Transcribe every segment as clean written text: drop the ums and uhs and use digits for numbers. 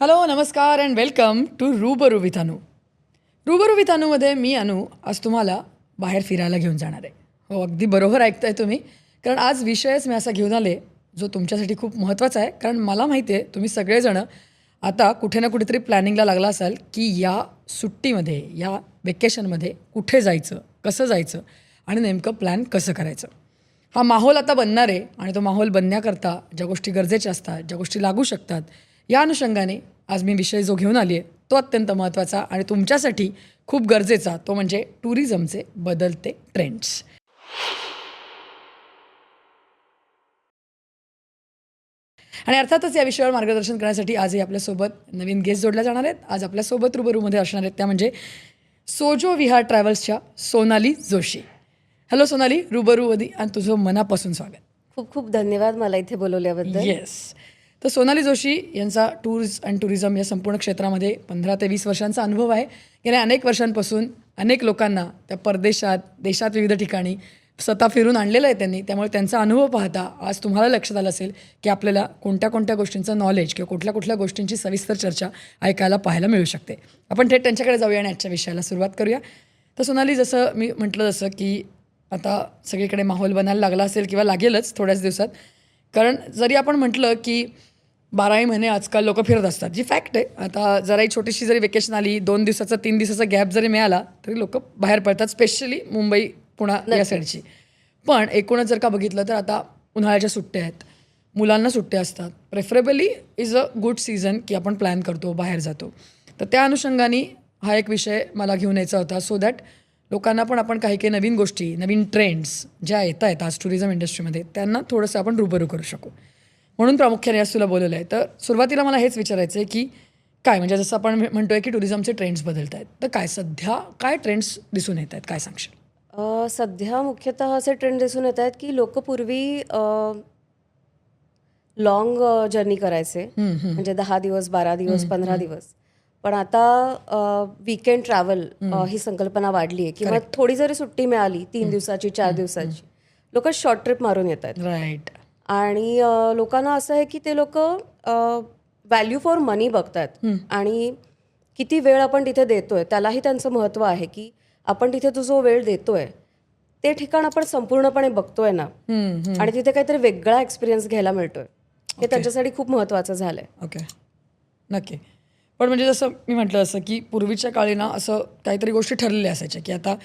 Hello नमस्कार and welcome to रूबरू with अनु. रूबरू विथ अनुमध्ये मी अनु आज तुम्हाला बाहेर फिरायला घेऊन जाणार आहे. हो, अगदी बरोबर ऐकताय तुम्ही, कारण आज विषयच मी असा घेऊन आले जो तुमच्यासाठी खूप महत्त्वाचा आहे. कारण मला माहिती आहे तुम्ही सगळेजणं आता कुठे ना कुठेतरी प्लॅनिंगला लागला असाल की या सुट्टीमध्ये, या वेकेशनमध्ये कुठे जायचं, कसं जायचं आणि नेमकं प्लॅन कसं करायचं. हा माहोल आता बनणार आहे आणि तो माहोल बनण्याकरता ज्या गोष्टी गरजेच्या असतात, ज्या गोष्टी लागू शकतात, या अनुषंगाने आज मी विषय जो घेऊन आली आहे तो अत्यंत महत्त्वाचा आणि तुमच्यासाठी खूप गरजेचा, तो म्हणजे टुरिझमचे बदलते ट्रेंड्स. आणि अर्थातच या विषयावर मार्गदर्शन करण्यासाठी आजही आपल्यासोबत नवीन गेस्ट जोडल्या जाणार आहेत. आज आपल्यासोबत रूबरूमध्ये असणार आहेत त्या म्हणजे सोजो विहार ट्रॅव्हल्सच्या सोनाली जोशी. हॅलो सोनाली, रूबरूमध्ये आणि तुझं मनापासून स्वागत. खूप खूप धन्यवाद मला इथे बोलवल्याबद्दल. येस. तर सोनाली जोशी यांचा टूर्स अँड टुरिझम या संपूर्ण क्षेत्रामध्ये 15 ते 20 वर्षांचा अनुभव आहे. गेल्या अनेक वर्षांपासून अनेक लोकांना त्या परदेशात, देशात विविध ठिकाणी स्वतः फिरून आणलेलं आहे त्यांनी. त्यामुळे त्यांचा अनुभव पाहता आज तुम्हाला लक्षात आलं असेल की आपल्याला कोणत्या कोणत्या गोष्टींचं नॉलेज किंवा कुठल्या कुठल्या गोष्टींची सविस्तर चर्चा ऐकायला पाहायला मिळू शकते. आपण थेट त्यांच्याकडे जाऊया आणि आजच्या विषयाला सुरुवात करूया. तर सोनाली, जसं मी म्हटलं जसं की आता सगळीकडे माहोल बनायला लागला असेल किंवा लागेलच थोड्याच दिवसात. कारण जरी आपण म्हटलं की 12ही महिने आजकाल लोक फिरत असतात, जी फॅक्ट आहे. आता जराही छोटीशी जरी वेकेशन आली, 2 दिवसाचा 3 दिवसाचा गॅप जरी मिळाला तरी लोक बाहेर पडतात, स्पेशली मुंबई पुणा या साईडची. पण एकूणच जर का बघितलं तर आता उन्हाळ्याच्या सुट्ट्या आहेत, मुलांना सुट्ट्या असतात. Preferably is a good season की आपण प्लॅन करतो, बाहेर जातो. तर त्या अनुषंगाने हा एक विषय मला घेऊन यायचा होता, सो दॅट लोकांना पण आपण काही काही नवीन गोष्टी, नवीन ट्रेंड्स ज्या येत आहेत आज टुरिझम इंडस्ट्रीमध्ये त्यांना थोडंसं आपण रूबरू करू शकू. म्हणून प्रामुख्याने आज तुला बोलवलं आहे. तर सुरुवातीला मला हेच विचारायचं आहे की काय, म्हणजे जसं आपण म्हणतोय की टुरिझमचे ट्रेंड्स बदलत आहेत, तर काय सध्या काय ट्रेंड्स दिसून येत आहेत, काय सांगशील? सध्या मुख्यतः असे ट्रेंड दिसून येत आहेत की लोक पूर्वी लॉंग जर्नी करायचे, म्हणजे 10 दिवस, 12 दिवस, 15 दिवस. पण आता वीकेंड ट्रॅव्हल ही संकल्पना वाढली आहे, किंवा थोडी जरी सुट्टी मिळाली 3 दिवसाची, 4 दिवसाची, लोक शॉर्ट ट्रिप मारून येत आहेत. राईट. आणि लोकांना असं आहे की ते लोक व्हॅल्यू फॉर मनी बघतात आणि किती वेळ आपण तिथे देतोय त्यालाही त्यांचं महत्त्व आहे की आपण तिथे तो जो वेळ देतोय ते ठिकाण आपण संपूर्णपणे बघतोय ना, आणि तिथे काहीतरी वेगळा एक्सपिरियन्स घ्यायला मिळतोय, हे त्यांच्यासाठी खूप महत्त्वाचं झालंय. ओके, नक्की. पण म्हणजे जसं मी म्हटलं असं की पूर्वीच्या काळी ना असं काहीतरी गोष्टी ठरलेल्या असायच्या की आता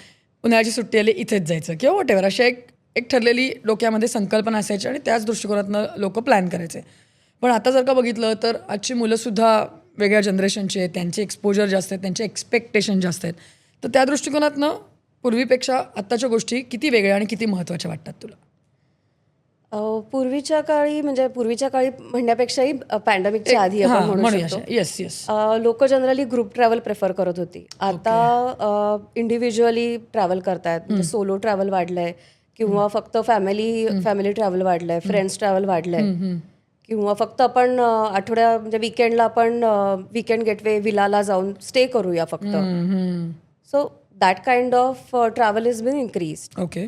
उन्हाळ्याची सुट्टी आली इथेच जायचं किंवा वॉटेवर, अशा एक ठरलेली डोक्यामध्ये संकल्पना असायची आणि त्याच दृष्टिकोनातनं लोक प्लॅन करायचे. पण आता जर का बघितलं तर आजची मुलंसुद्धा वेगळ्या जनरेशनचे आहेत, त्यांचे एक्सपोजर जास्त आहेत, त्यांचे एक्सपेक्टेशन जास्त आहेत. तर त्या दृष्टिकोनातनं पूर्वीपेक्षा आत्ताच्या गोष्टी किती वेगळ्या आणि किती महत्त्वाच्या वाटतात तुला? पूर्वीच्या काळी म्हणण्यापेक्षाही पॅन्डेमिकच्या आधी आपण म्हणू शकतो. Yes yes. लोक जनरली ग्रुप ट्रॅव्हल प्रेफर करत होती. आता इंडिव्हिज्युअली ट्रॅव्हल करतात, म्हणजे सोलो ट्रॅव्हल वाढलंय किंवा फक्त फॅमिली ट्रॅव्हल वाढलंय, फ्रेंड्स ट्रॅव्हल वाढलंय, किंवा फक्त आपण म्हणजे वीकेंडला आपण वीकेंड गेटवे विलाला जाऊन स्टे करूया फक्त. So that kind of travel is been increase. Okay,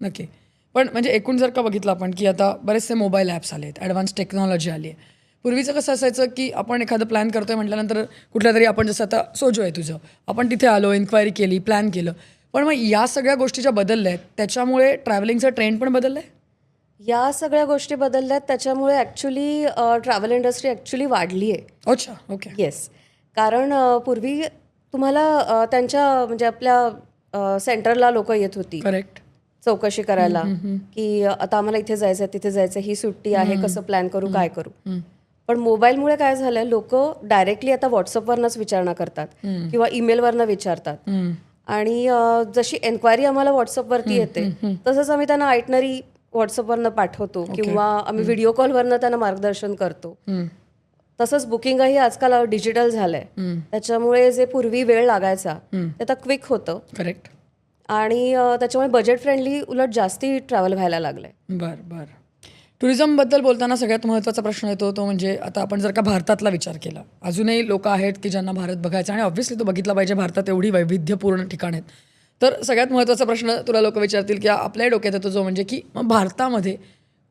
नक्की. पण म्हणजे एकूण जर का बघितलं आपण की आता बरेचसे मोबाईल ॲप्स आले आहेत, ॲडव्हान्स टेक्नॉलॉजी आली आहे. पूर्वीचं कसं असायचं की आपण एखादं प्लॅन करतोय म्हटल्यानंतर कुठल्या तरी, आपण जसं आता सोजो आहे तुझं, आपण तिथे आलो, इन्क्वायरी केली, प्लॅन केलं. पण मग या सगळ्या गोष्टी ज्या बदलल्या आहेत त्याच्यामुळे ट्रॅव्हलिंगचा ट्रेंड पण बदलला आहे. या सगळ्या गोष्टी बदलल्यात, त्याच्यामुळे ॲक्च्युली ट्रॅव्हल इंडस्ट्री ॲक्च्युली वाढली आहे. अच्छा, ओके. येस. कारण पूर्वी तुम्हाला त्यांच्या म्हणजे आपल्या सेंटरला लोक येत होती, करेक्ट, चौकशी करायला की आता आम्हाला इथे जायचं, तिथे जायचं, ही सुट्टी आहे, कसं प्लॅन करू, काय करू. पण मोबाईलमुळे काय झालंय, लोक डायरेक्टली आता व्हॉट्सअपवरनंच विचारणा करतात किंवा ईमेलवरनं विचारतात. आणि जशी एन्क्वायरी आम्हाला व्हॉट्सअपवरती येते तसंच आम्ही त्यांना आयटनरी व्हॉट्सअपवरनं पाठवतो किंवा आम्ही व्हिडिओ कॉलवरनं त्यांना मार्गदर्शन करतो. तसंच बुकिंगही आजकाल डिजिटल झालंय, त्याच्यामुळे जे पूर्वी वेळ लागायचा ते आता क्विक होतं. करेक्ट. आणि त्याच्यामुळे बजेट फ्रेंडली उलट जास्ती ट्रॅव्हल व्हायला लागलंय. बरं. टुरिझमबद्दल बोलताना सगळ्यात महत्त्वाचा प्रश्न येतो तो म्हणजे आता आपण जर का भारतातला विचार केला, अजूनही लोक आहेत की ज्यांना भारत बघायचा आणि ऑब्व्हियसली तो बघितला पाहिजे. भारतात एवढी वैविध्यपूर्ण ठिकाणं आहेत. तर सगळ्यात महत्त्वाचा प्रश्न तुला लोक विचारतील की आपल्याही डोक्यात येतो जो म्हणजे की मग भारतामध्ये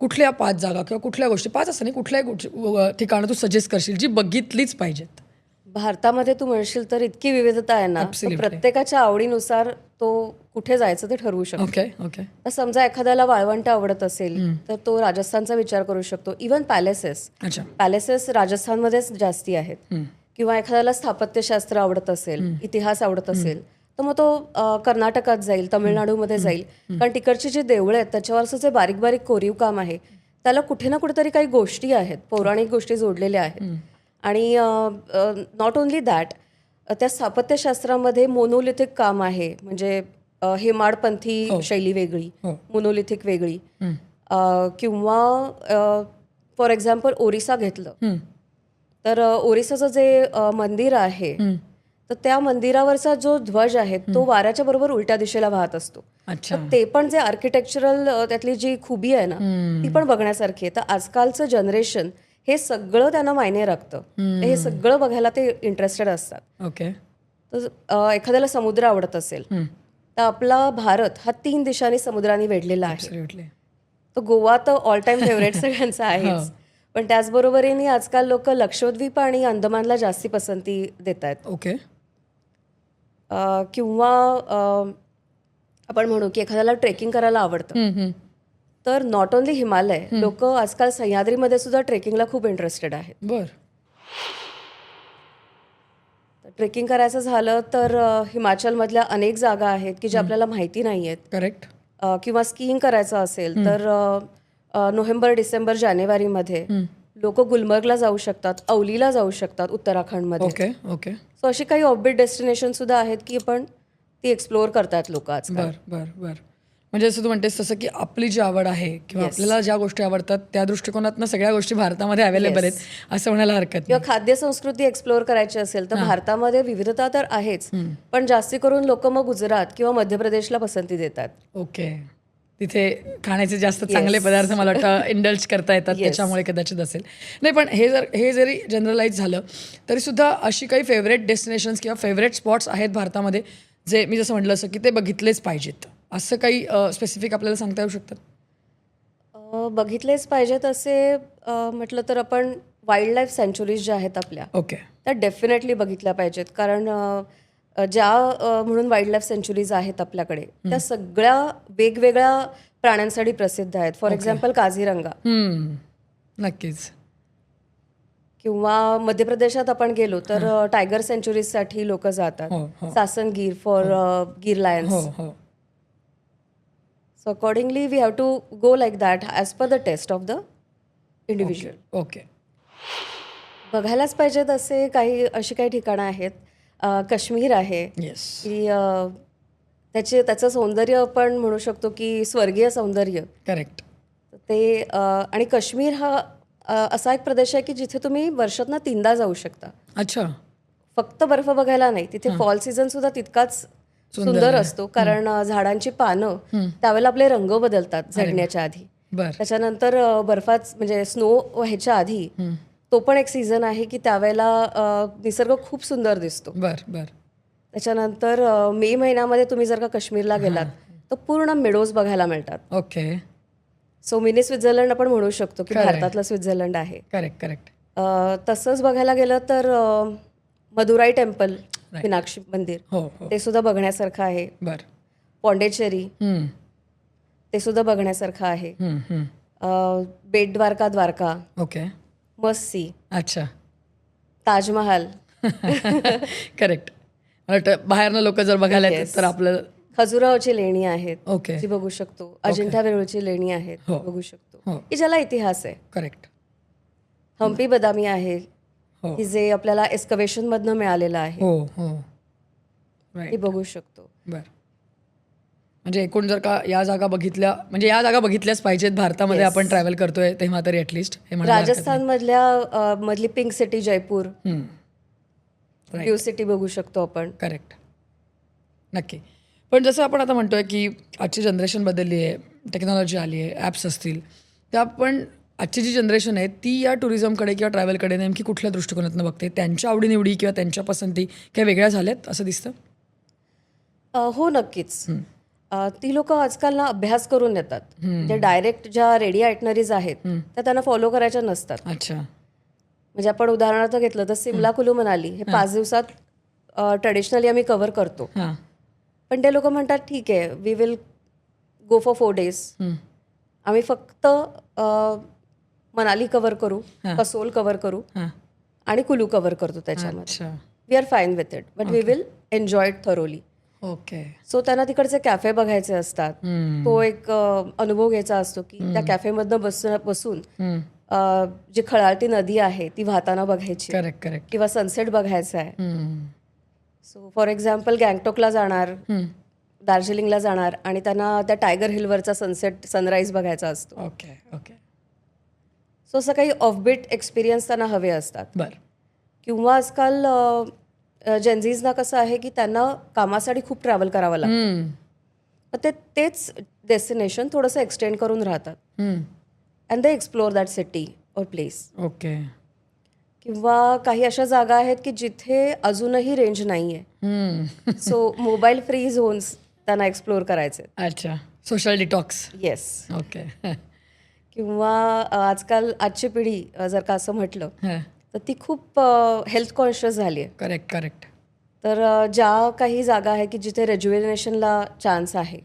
कुठल्या 5 जागा किंवा कुठल्या गोष्टी 5 असं नाही कुठल्याही ठिकाणं तू सजेस्ट करशील जी बघितलीच पाहिजेत? भारतामध्ये तू म्हणशील तर इतकी विविधता आहे ना, तर Absolutely. प्रत्येकाच्या आवडीनुसार तो कुठे जायचं ते ठरवू शकतो. ओके ओके तर समजा एखाद्याला वाळवंट आवडत असेल तर तो राजस्थानचा विचार करू शकतो. इवन अच्छा पॅलेसेस राजस्थानमध्येच जास्ती आहेत. किंवा एखाद्याला स्थापत्यशास्त्र आवडत असेल, इतिहास आवडत असेल, तर मग तो कर्नाटकात जाईल, तामिळनाडूमध्ये जाईल. कारण तिकडची जी देवळं आहेत त्याच्यावरचं जे बारीक बारीक कोरीव काम आहे त्याला कुठे ना कुठेतरी काही गोष्टी आहेत, पौराणिक गोष्टी जोडलेल्या आहेत. आणि नॉट ओन्ली दॅट, त्या स्थापत्यशास्त्रामध्ये मोनोलिथिक काम आहे. म्हणजे हेमाडपंथी शैली वेगळी, मोनोलिथिक वेगळी. किंवा फॉर एक्झाम्पल ओरिसा घेतलं तर ओरिसाचं जे मंदिर आहे तर त्या मंदिरावरचा जो ध्वज आहे तो वाऱ्याच्या बरोबर उलट्या दिशेला वाहत असतो. अच्छा तर ते पण जे आर्किटेक्चरल त्यातली जी खुबी आहे ना ती पण बघण्यासारखी आहे. तर आजकालचं जनरेशन हे सगळं त्यांना मायने राखतं. हे सगळं बघायला ते इंटरेस्टेड असतात. ओके तर एखाद्याला समुद्र आवडत असेल तर आपला भारत हा 3 दिशांनी समुद्राने वेढलेला आहे. ॲब्सोल्युटली तर गोवा तर ऑल टाइम फेवरेट सगळ्यांचा आहेच. पण त्याचबरोबरीने आजकाल लोक लक्षद्वीप आणि अंदमानला जास्ती पसंती देत आहेत. ओके किंवा आपण म्हणू की एखाद्याला ट्रेकिंग करायला आवडतं तर नॉट ओन्ली हिमालय, लोक आजकाल सह्याद्रीमध्ये सुद्धा ट्रेकिंगला खूप इंटरेस्टेड आहेत. बर ट्रेकिंग करायचं झालं तर हिमाचलमधल्या अनेक जागा आहेत की ज्या आपल्याला माहिती नाही आहेत. करेक्ट किंवा स्कीइंग करायचं असेल तर नोव्हेंबर डिसेंबर जानेवारीमध्ये लोक गुलमर्गला जाऊ शकतात, औलीला जाऊ शकतात उत्तराखंडमध्ये. ओके ओके सो अशी काही ऑफबिट डेस्टिनेशन सुद्धा आहेत की आपण ती एक्सप्लोअर करतायत लोक आजकाल. बर बर बर म्हणजे असं तू म्हणतेस तसं की आपली जी आवड आहे किंवा आपल्याला ज्या गोष्टी आवडतात त्या दृष्टिकोनातनं सगळ्या गोष्टी भारतामध्ये अवेलेबल आहेत असं म्हणायला हरकत किंवा नाही. खाद्य संस्कृती एक्सप्लोअर करायची असेल तर भारतामध्ये विविधता तर आहेच, पण जास्ती करून लोक मग गुजरात किंवा मध्य प्रदेशला पसंती देतात. ओके तिथे खाण्याचे जास्त चांगले पदार्थ मला वाटतं इंडल्ज करता येतात त्याच्यामुळे कदाचित असेल. नाही पण हे जरी जनरलाइज झालं तरी सुद्धा अशी काही फेवरेट डेस्टिनेशन्स किंवा फेवरेट स्पॉट्स आहेत भारतामध्ये जे मी जसं म्हटलं असं की ते बघितलेच पाहिजेत असं काही स्पेसिफिक आपल्याला सांगता येऊ शकतात? बघितलेच पाहिजेत असे म्हटलं तर आपण वाईल्ड लाईफ सँच्युरीज ज्या आहेत आपल्या ओके त्या डेफिनेटली बघितल्या पाहिजेत. कारण ज्या म्हणून वाईल्ड लाईफ सँच्युरीज आहेत आपल्याकडे त्या सगळ्या वेगवेगळ्या प्राण्यांसाठी प्रसिद्ध आहेत. For example Kaziranga. नक्कीच. किंवा मध्य प्रदेशात आपण गेलो तर टायगर सँच्युरीजसाठी लोक जातात. Sasan Gir for Gir lions. So accordingly we have to go like that as per the taste of the individual. Okay बघायलाच पाहिजेत असे काही अशी काही ठिकाणं आहेत. काश्मीर आहे येस की त्याचं सौंदर्य आपण म्हणू शकतो की स्वर्गीय सौंदर्य. करेक्ट. ते आणि काश्मीर हा असा एक प्रदेश आहे की जिथे तुम्ही वर्षातनं 3दा जाऊ शकता. अच्छा फक्त बर्फ बघायला नाही, तिथे फॉल सीझन सुद्धा तितकाच सुंदर असतो. कारण झाडांची पानं त्यावेळेला आपले रंग बदलतात झडण्याच्या आधी. बर त्याच्यानंतर बर्फात म्हणजे स्नो व्हायच्या आधी तो पण एक सीझन आहे की त्यावेळेला निसर्ग खूप सुंदर दिसतो. बर बर त्याच्यानंतर मे महिन्यामध्ये तुम्ही जर का काश्मीरला गेलात तर पूर्ण मेडोज बघायला मिळतात. ओके सो मिनी स्वित्झर्लंड आपण म्हणू शकतो की भारतातलं स्वित्झर्लंड आहे. Correct correct. तसंच बघायला गेलं तर मदुराई टेम्पल, मीनाक्षी मंदिर, हो हो ते सुद्धा बघण्यासारखं आहे. बर पॉंडेचेरी ते सुद्धा बघण्यासारखं आहे. बेट द्वारका, द्वारका, ओके मस्त सी, अच्छा ताजमहाल. करेक्ट. मला वाटतं बाहेरनं लोक जर बघायला येतात तर आपलं खजुराहोची लेणी आहेत ओके जी बघू शकतो. अजिंठा वेरूळची लेणी आहेत हो. बघू शकतो हो की ज्याला इतिहास आहे. करेक्ट. हम्पी बदामी आहे हो की जे आपल्याला एस्कवेशन मधनं मिळालेलं आहे, हो हो ते राईट. बघू शकतो. बर म्हणजे एकूण जर का या जागा बघितल्या म्हणजे या जागा बघितल्याच पाहिजेत भारतामध्ये आपण ट्रॅव्हल करतोय तेव्हा तरी ॲटलिस्ट हे म्हणायला हरकत राजस्थान मधली पिंक सिटी जयपूर, नाही. ब्ल्यू सिटी बघू शकतो आपण. करेक्ट. नक्की. पण जसं आपण आता म्हणतोय की आजची जनरेशन बदलली आहे, टेक्नॉलॉजी आली आहे, ॲप्स असतील, तर आपण आजची जी जनरेशन आहे ती या टुरिझमकडे किंवा ट्रॅव्हलकडे नेमकी कुठल्या दृष्टिकोनातून बघते? त्यांच्या आवडीनिवडी किंवा त्यांच्या पसंती काही वेगळ्या झाल्यात असं दिसतं? हो नक्कीच. ती लोक आजकाल ना अभ्यास करून येतात. म्हणजे डायरेक्ट ज्या रेडी आयटनरीज आहेत त्या त्यांना फॉलो करायच्या नसतात. अच्छा. म्हणजे आपण उदाहरणार्थ घेतलं तर सिमला कुलू मनाली हे 5 दिवसात ट्रेडिशनली आम्ही कव्हर करतो. हां. पण ते लोक म्हणतात ठीक आहे, we will go for 4 days. आम्ही फक्त मनाली कव्हर करू, कसोल कव्हर करू हां. आणि कुलू कव्हर करतो त्याच्यामध्ये. अच्छा. We are fine with it, but we will enjoy it thoroughly. Okay. So त्यांना तिकडचे कॅफे बघायचे असतात. तो एक अनुभव घ्यायचा असतो की त्या कॅफेमधनं बसून जी खळाळती नदी आहे ती वाहताना बघायची करेक्ट करेक्ट. किंवा सनसेट बघायचा आहे. सो फॉर एक्झाम्पल गँगटॉकला जाणार, दार्जिलिंगला जाणार आणि त्यांना त्या टायगर हिलवरचा सनसेट सनराईज बघायचा असतो. Okay okay. सो असं काही ऑफबीट एक्सपिरियन्स त्यांना हवे असतात. बरं. किंवा आजकाल जेन्झीजना कसं आहे की त्यांना कामासाठी खूप ट्रॅव्हल करावं लागतं. पण तेच डेस्टिनेशन थोडंसं एक्सटेंड करून राहतात and they explore that city और प्लेस. ओके. किंवा काही अशा जागा आहेत की जिथे अजूनही रेंज नाही आहे. सो मोबाईल फ्री झोन्स त्यांना एक्सप्लोर करायचे. अच्छा. Social detox. येस. ओके. किंवा आजकाल आजची पिढी जर का असं म्हटलं तर ती खूप हेल्थ कॉन्शियस झाली आहे. Correct correct. तर ज्या काही जागा आहे की जिथे रेज्युवेनेशनला चान्स आहे,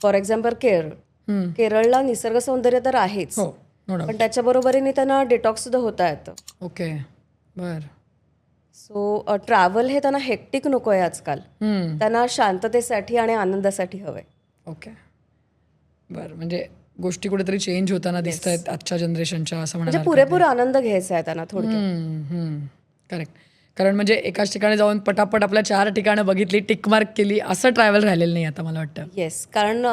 फॉर एक्झाम्पल केरळला निसर्ग सौंदर्य तर आहेच, हो. पण त्याच्या बरोबरीने त्यांना डिटॉक्स सुद्धा होता येतं. ओके. बर. सो ट्रॅव्हल हे त्यांना हेक्टिक नको आहे आजकाल. त्यांना शांततेसाठी आणि आनंदासाठी हवंय. ओके. बरं. म्हणजे गोष्टी कुठेतरी चेंज होताना दिसत आहेत आजच्या जनरेशनच्या, असं म्हणजे म्हणायला पुरेपूर आनंद घ्यायचा आहे त्यांना थोडक्यात. करेक्ट. कारण म्हणजे एकाच ठिकाणी जाऊन पटापट आपल्या 4 ठिकाणं बघितली, टिकमार्क केली, असं ट्रॅव्हल राहिलेलं नाही आता मला वाटतं. येस. कारण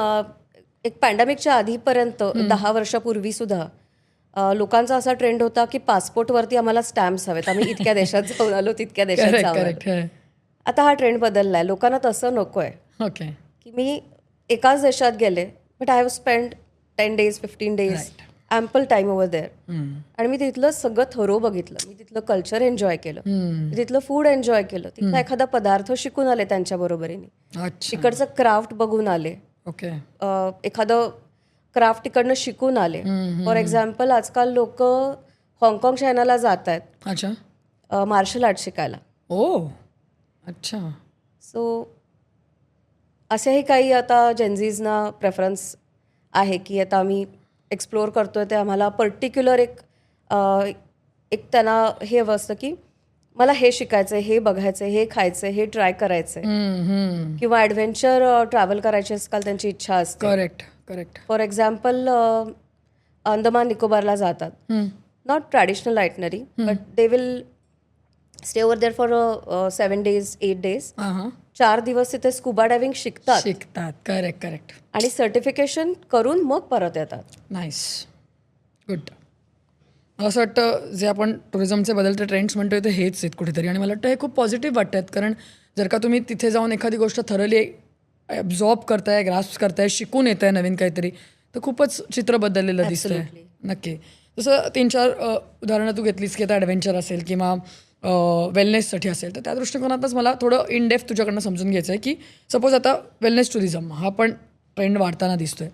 एक पॅन्डेमिकच्या आधीपर्यंत 10 वर्षापूर्वी सुद्धा लोकांचा असा ट्रेंड होता की पासपोर्टवरती आम्हाला स्टॅम्प्स हवेत, आम्ही इतक्या देशात जाऊन आलो, तितक्या देशात करेक्ट जाऊन करेक्ट. आलो. आता हा ट्रेंड बदललाय. लोकांना तसं नको आहे ओके. की मी एकाच देशात गेले but I have spend 10 days 15 days ample time over there, आणि मी तिथलं सगळं थरो बघितलं, मी तिथलं कल्चर एन्जॉय केलं, मी तिथलं फूड एन्जॉय केलं, तिथला एखादा पदार्थ शिकून आले त्यांच्या बरोबरीने, अच्छा. तिकडचं क्राफ्ट बघून आले, ओके. एखादं क्राफ्ट तिकडनं शिकून आले. फॉर एक्झाम्पल आजकाल लोक हाँगकाँग चायनाला जात आहेत. अच्छा. मार्शल आर्ट शिकायला. ओ. अच्छा. सो असेही काही आता जेन्झीजना प्रेफरन्स आहे की आता आम्ही एक्सप्लोअर करतोय, ते आम्हाला पर्टिक्युलर एक त्यांना हे हवं असतं की मला हे शिकायचं, हे बघायचं, हे खायचं, हे ट्राय करायचं, किंवा ॲडव्हेंचर ट्रॅव्हल करायची आजकाल त्यांची इच्छा असते. Correct correct. For example Andaman निकोबारला जातात, not traditional itinerary, but they will stay over there for 7 days 8 days. 4 दिवस तिथे स्कुबा डायव्हिंग शिकतात. Correct correct. आणि सर्टिफिकेशन करून मग परत येतात. नाईस. गुड. मला असं वाटतं जे आपण टुरिझमचे बदलते ट्रेंड्स म्हणतोय ते हेच आहेत कुठेतरी, आणि मला वाटतं हे खूप पॉझिटिव्ह वाटत आहेत. कारण जर का तुम्ही तिथे जाऊन एखादी गोष्ट थरली ॲब्झॉर्ब करताय, ग्रास्प करताय, शिकून येत आहे नवीन काहीतरी, तर खूपच चित्र बदललेलं दिसतंय. नक्की. जसं 3-4 उदाहरणं तू घेतलीस की आता ॲडव्हेंचर असेल किंवा वेलनेससाठी असेल, तर त्या दृष्टिकोनातच मला थोडं इन डेप्थ तुझ्याकडनं समजून घ्यायचं आहे की सपोज आता वेलनेस टुरिझम हा पण ट्रेंड वाढताना दिसतोय,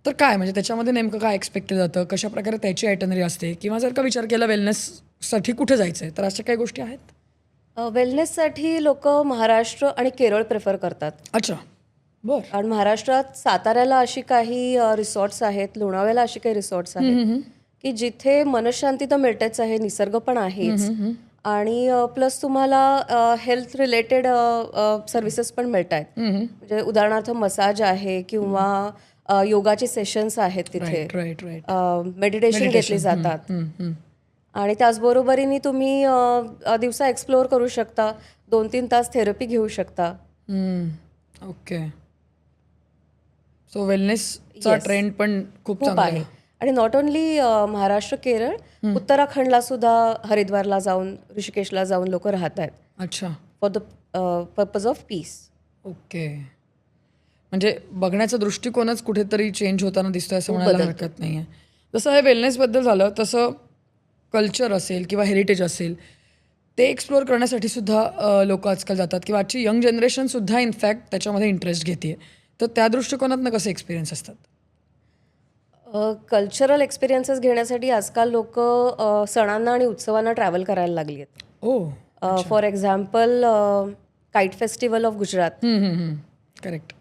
तर काय म्हणजे त्याच्यामध्ये नेमकं काय एक्सपेक्ट केलं जातं, कशा प्रकारे त्याची आयटनरी असते, किंवा जर का विचार केला वेलनेससाठी कुठे जायचं आहे तर अशा काही गोष्टी आहेत? वेलनेससाठी लोक महाराष्ट्र आणि केरळ प्रेफर करतात. अच्छा. बरं. कारण महाराष्ट्रात साताऱ्याला अशी काही रिसॉर्ट्स आहेत, लोणावळ्याला अशी काही रिसॉर्ट्स आहेत की जिथे मनशांती तर मिळतेच आहे, निसर्ग पण आहेच, आणि प्लस तुम्हाला हेल्थ रिलेटेड सर्व्हिसेस पण मिळत आहेत. म्हणजे उदाहरणार्थ मसाज आहे किंवा योगाचे सेशन्स आहेत तिथे, मेडिटेशन घेतली जातात, आणि त्याचबरोबरीने तुम्ही दिवसा एक्सप्लोअर करू शकता, 2-3 तास थेरपी घेऊ शकता. ओके. सो वेलनेसचा ट्रेंड पण खूप चांगला आहे. आणि नॉट ओनली महाराष्ट्र, केरळ, उत्तराखंडला सुद्धा हरिद्वारला जाऊन, ऋषिकेशला जाऊन लोक राहत आहेत. अच्छा. For the purpose of peace. Okay. म्हणजे बघण्याचा दृष्टिकोनच कुठेतरी चेंज होताना दिसतोय असं म्हणायला हरकत नाही आहे. जसं हे वेलनेसबद्दल झालं तसं कल्चर असेल किंवा हेरिटेज असेल ते एक्सप्लोअर करण्यासाठी सुद्धा लोक आजकाल जातात, किंवा आजची यंग जनरेशनसुद्धा इनफॅक्ट त्याच्यामध्ये इंटरेस्ट घेते. तर त्या दृष्टिकोनातनं कसे एक्सपिरियन्स असतात? कल्चरल एक्सपिरियन्सेस घेण्यासाठी आजकाल लोक सणांना आणि उत्सवांना ट्रॅव्हल करायला लागली आहेत. Oh for example kite festival of Gujarat correct.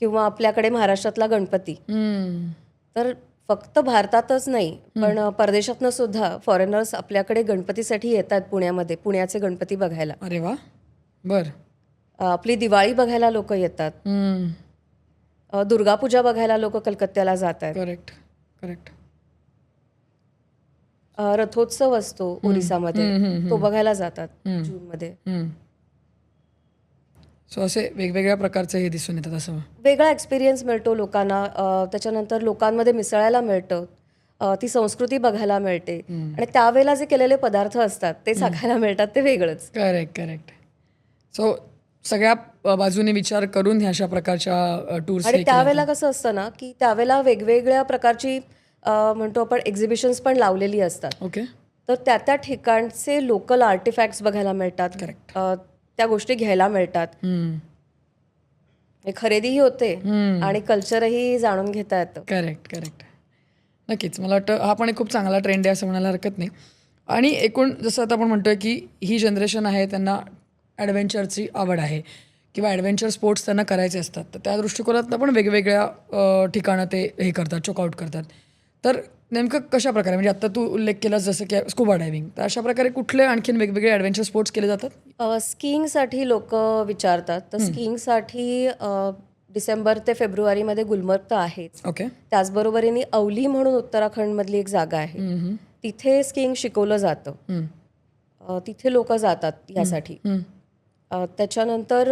किंवा आपल्याकडे महाराष्ट्रातला गणपती. तर फक्त भारतातच नाही पण परदेशातनं सुद्धा फॉरेनर्स आपल्याकडे गणपतीसाठी येतात पुण्यामध्ये, पुण्याचे गणपती बघायला. अरे वा. बर. आपली दिवाळी बघायला लोक येतात. दुर्गापूजा बघायला लोक कलकत्त्याला जात आहेत. Correct correct. रथोत्सव असतो ओरिसामध्ये, तो बघायला जातात जूनमध्ये. सो असे वेगवेगळ्या प्रकारचे हे दिसून येतात असं. वेगळा एक्सपिरियन्स मिळतो लोकांना. त्याच्यानंतर लोकांमध्ये मिसळायला मिळतं, ती संस्कृती बघायला मिळते आणि त्यावेळेला जे केलेले पदार्थ असतात ते सांगायला मिळतात, ते वेगळंच. Correct correct. सो सगळ्या बाजूने विचार करून ह्या अशा प्रकारच्या टूर्स. आणि त्यावेळेला कसं असतं ना की त्यावेळेला वेगवेगळ्या प्रकारची म्हणतो आपण एक्झिबिशन्स पण लावलेली असतात. ओके. तर त्या त्या ठिकाणचे लोकल आर्टिफॅक्ट्स बघायला मिळतात. करेक्ट. त्या गोष्टी घ्यायला मिळतात. खरेदीही होते आणि कल्चरही जाणून घेता येतं. Correct correct. नक्कीच मला वाटतं हा पण एक खूप चांगला ट्रेंड आहे असं म्हणायला हरकत नाही. आणि एकूण जसं आता आपण म्हणतोय की ही जनरेशन आहे, त्यांना ॲडव्हेंचरची आवड आहे किंवा ॲडव्हेंचर स्पोर्ट्स त्यांना करायचे असतात, तर त्या दृष्टिकोनातनं पण वेगवेगळ्या ठिकाणं ते हे करतात, चेकआउट करतात. तर नेमकं कशा प्रकारे, म्हणजे आता तू उल्लेख केलास जसं की स्कुबा डायव्हिंग, तर अशा प्रकारे कुठले आणखीन वेगवेगळे ॲडव्हेंचर स्पोर्ट्स केले जातात? स्कीइंगसाठी लोक विचारतात. तर स्कीइंगसाठी डिसेंबर ते फेब्रुवारीमध्ये गुलमर्ग तर आहेच. ओके. त्याचबरोबरीने अवली म्हणून उत्तराखंडमधली एक जागा आहे, तिथे स्कीइंग शिकवलं जातं. तिथे लोक जातात यासाठी. त्याच्यानंतर